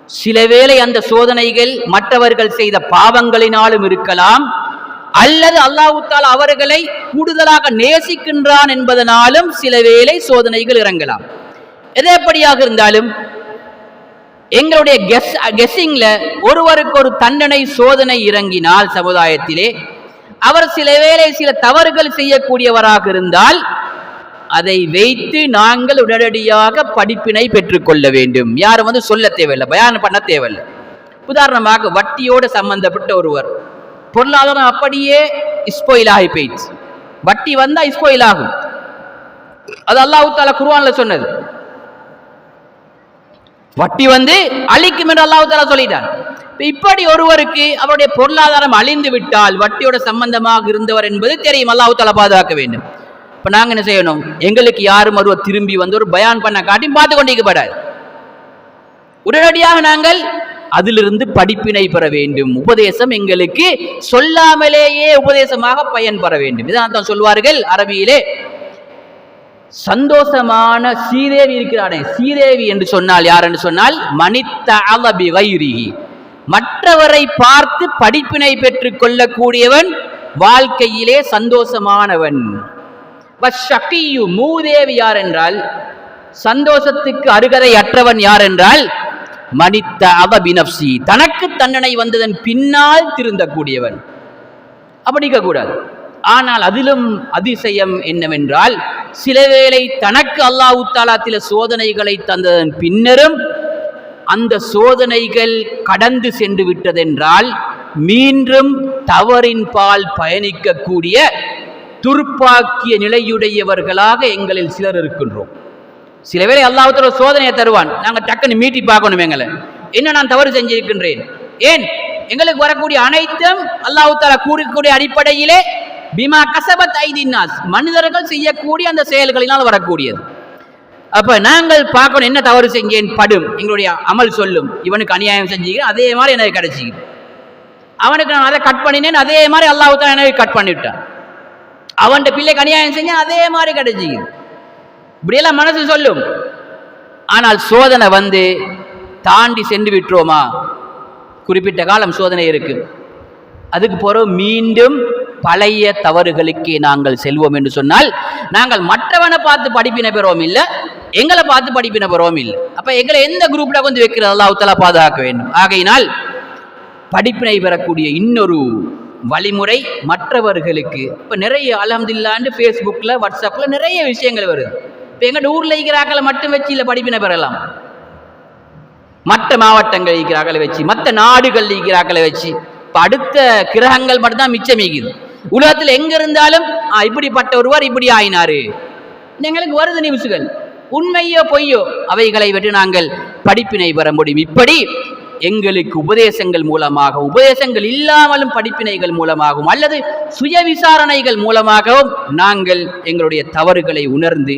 சில வேளை அந்த சோதனைகள் மற்றவர்கள் செய்த பாவங்களினாலும் இருக்கலாம், அல்லது அல்லாஹ் தஆலா அவர்களை கூடுதலாக நேசிக்கின்றான் என்பதனாலும் சில வேளை சோதனைகள் இறங்கலாம். எதேபடியாக இருந்தாலும் எங்களுடைய கெஸ்ஸிங்ல ஒருவருக்கு ஒரு தண்டனை சோதனை இறங்கினால் சமுதாயத்திலே அவர் சில வேளை சில தவறுகள் செய்யக்கூடியவராக இருந்தால் அதை வைத்து நாங்கள் உடனடியாக படிப்பினை பெற்றுக்கொள்ள வேண்டும். யாரும் சொல்ல தேவையில்லை, பயான் பண்ண தேவையில்லை. உதாரணமாக வட்டியோடு சம்பந்தப்பட்ட ஒருவர், பொருளாதாரம் அப்படியே ஸ்பாயில் ஆகி போயிடுச்சு, வட்டி வந்தா ஸ்பாயில் ஆகும். அது அல்லாஹ் தஆலா குர்ஆன்ல சொன்னது. வட்டி வந்து அழிக்கும் என்று அல்லாஹ் தஆலா சொல்லிட்டான். இப்படி ஒருவருக்கு அவருடைய பொருளாதாரம் அழிந்து விட்டால் வட்டியோட சம்பந்தமாக இருந்தவர் என்பது தெரியும், அல்லாஹ் தஆலா பாதுகாக்க வேண்டும். இப்ப நாங்க என்ன செய்யணும்? எங்களுக்கு யாரும் ஒருவர் திரும்பி வந்து ஒரு பயான் பண்ண காட்டி பார்த்து கொண்டிருக்கப்படாது. உடனடியாக நாங்கள் அதிலிருந்து படிப்பினை பெற வேண்டும். உபதேசம் எங்களுக்கு சொல்லாமலேயே உபதேசமாக பயன் பெற வேண்டும். இதான் தான் சொல்வார்கள் அரபியிலே, சந்தோஷமான சீதேவி இருக்கிறானே, சீதேவி என்று சொன்னால் யார் என்று சொன்னால் மனித்தஅல பிகைரிஹி, மற்றவரை பார்த்து படிப்பினை பெற்றுக் கொள்ளக்கூடியவன் வாழ்க்கையிலே சந்தோஷமானவன். வஷ்ஷகியு, மூதேவி யார் என்றால், சந்தோஷத்துக்கு அருகதை அற்றவன் யார் என்றால் மனித்தஅல பினப்சி, தனக்கு தண்டனை வந்ததன் பின்னால் திருந்தக்கூடியவன். அப்படி இருக்கக்கூடாது. ஆனால் அதிலும் அதிசயம் என்னவென்றால், சில வேளை தனக்கு அல்லாஹ் தஆலா சில சோதனைகளை தந்ததன் பின்னரும் அந்த சோதனைகள் கடந்து சென்று விட்டதென்றால் மீண்டும் தவறின் பால் பயணிக்கக்கூடிய துர்ப்பாக்கிய நிலையுடையவர்களாக எங்களில் சிலர் இருக்கின்றோம். சில வேளை அல்லாஹ் தஆலா சோதனையை தருவான், நாங்கள் டக்குன்னு மீட்டி பார்க்கணும், எங்களை என்ன நான் தவறு செஞ்சிருக்கின்றேன். ஏன் எங்களுக்கு வரக்கூடிய அனைத்தும் அல்லாஹ் தஆலா கூறக்கூடிய அடிப்படையிலே பிமா கஸபத் ஐதின்னாஸ், மனிதர்கள் செய்யக்கூடிய அந்த செயல்களினால் வரக்கூடியது. அப்ப நாங்கள் பார்க்கணும், என்ன தவறு செஞ்சேன் படும், எங்களுடைய அமல் சொல்லும். இவனுக்கு அநியாயம் செஞ்சுக்கிறேன், அதே மாதிரி எனக்கு கிடைச்சிக்கிறேன். அவனுக்கு நான் அதை கட் பண்ணினேன், அதே மாதிரி அல்லாஹ் தஆலா எனக்கு கட் பண்ணிவிட்டான். அவன் பிள்ளைக்கு அநியாயம் செஞ்சேன், அதே மாதிரி கிடைச்சிக்கிறேன். இப்படியெல்லாம் மனசு சொல்லும். ஆனால் சோதனை வந்து தாண்டி சென்று விட்டுருவோமா, குறிப்பிட்ட காலம் சோதனை இருக்கு, அதுக்கு பிறகு மீண்டும் பழைய தவறுகளுக்கே நாங்கள் செல்வோம் என்று சொன்னால் நாங்கள் மற்றவனை பார்த்து படிப்பினை பெறுவோம் இல்லை, எங்களை பார்த்து படிப்பினை பெறுவோம் இல்லை. அப்ப எங்களை எந்த குரூப்ல வந்து வைக்கிறது அல்லாஹ் தஆலா பாதுகாக்க வேண்டும். ஆகையினால் படிப்பினை பெறக்கூடிய இன்னொரு வழிமுறை மற்றவர்களுக்கு, இப்போ நிறைய அல்ஹம்துலில்லாஹ் ஃபேஸ்புக்கில் வாட்ஸ்அப்பில் நிறைய விஷயங்கள் வருது. இப்போ எங்கள் ஊரில் இருக்கிறாக்களை மட்டும் வச்சு இல்லை படிப்பினை பெறலாம், மற்ற மாவட்டங்கள் இருக்கிறாக்களை வச்சு, மற்ற நாடுகள் இருக்கிறாக்களை வச்சு. இப்போ அடுத்த கிரகங்கள் மட்டும்தான் மிச்சம் மிகுது. உலகத்தில் எங்க இருந்தாலும் இப்படிப்பட்ட ஒருவர் இப்படி ஆயினாரு, எங்களுக்கு வருது நியூஸ்கள், உண்மையோ பொய்யோ அவைகளை விட்டு நாங்கள் படிப்பினை பெற முடியும். இப்படி எங்களுக்கு உபதேசங்கள் மூலமாகவும், உபதேசங்கள் இல்லாமலும் படிப்பினைகள் மூலமாகவும் அல்லது சுய விசாரணைகள் மூலமாகவும் நாங்கள் எங்களுடைய தவறுகளை உணர்ந்து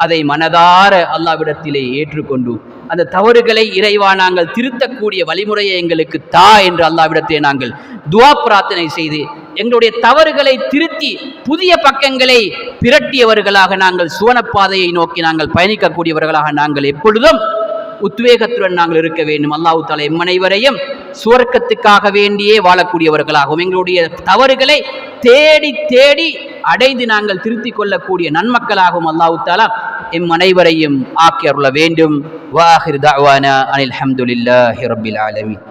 அதை மனதார அல்லாஹ்விடத்திலே ஏற்றுக்கொண்டு அந்த தவறுகளை இறைவா நாங்கள் திருத்தக்கூடிய வழிமுறையை எங்களுக்கு தா என்று அல்லாஹ்விடத்திலே நாங்கள் துஆ பிரார்த்தனை செய்து எங்களுடைய தவறுகளை திருத்தி புதிய பக்கங்களை பிரட்டியவர்களாக நாங்கள் சுவனப்பாதையை நோக்கி நாங்கள் பயணிக்கக்கூடியவர்களாக நாங்கள் எப்பொழுதும் உத்வேகத்துடன் நாங்கள் இருக்க வேண்டும். அல்லாஹ் தஆலா எம்மனைவரையும் சுவர்க்கத்துக்காக வேண்டியே வாழக்கூடியவர்களாகவும் எங்களுடைய தவறுகளை தேடி தேடி அடைந்து நாங்கள் திருத்திக் கொள்ளக்கூடிய நன்மக்களாகவும் அல்லாஹ் தஆலா எம் அனைவரையும் ஆக்கி அருள வேண்டும். வாஹிர் தஅவானா அனில் ஹம்துலில்லாஹி ரப்பில் ஆலமீன்.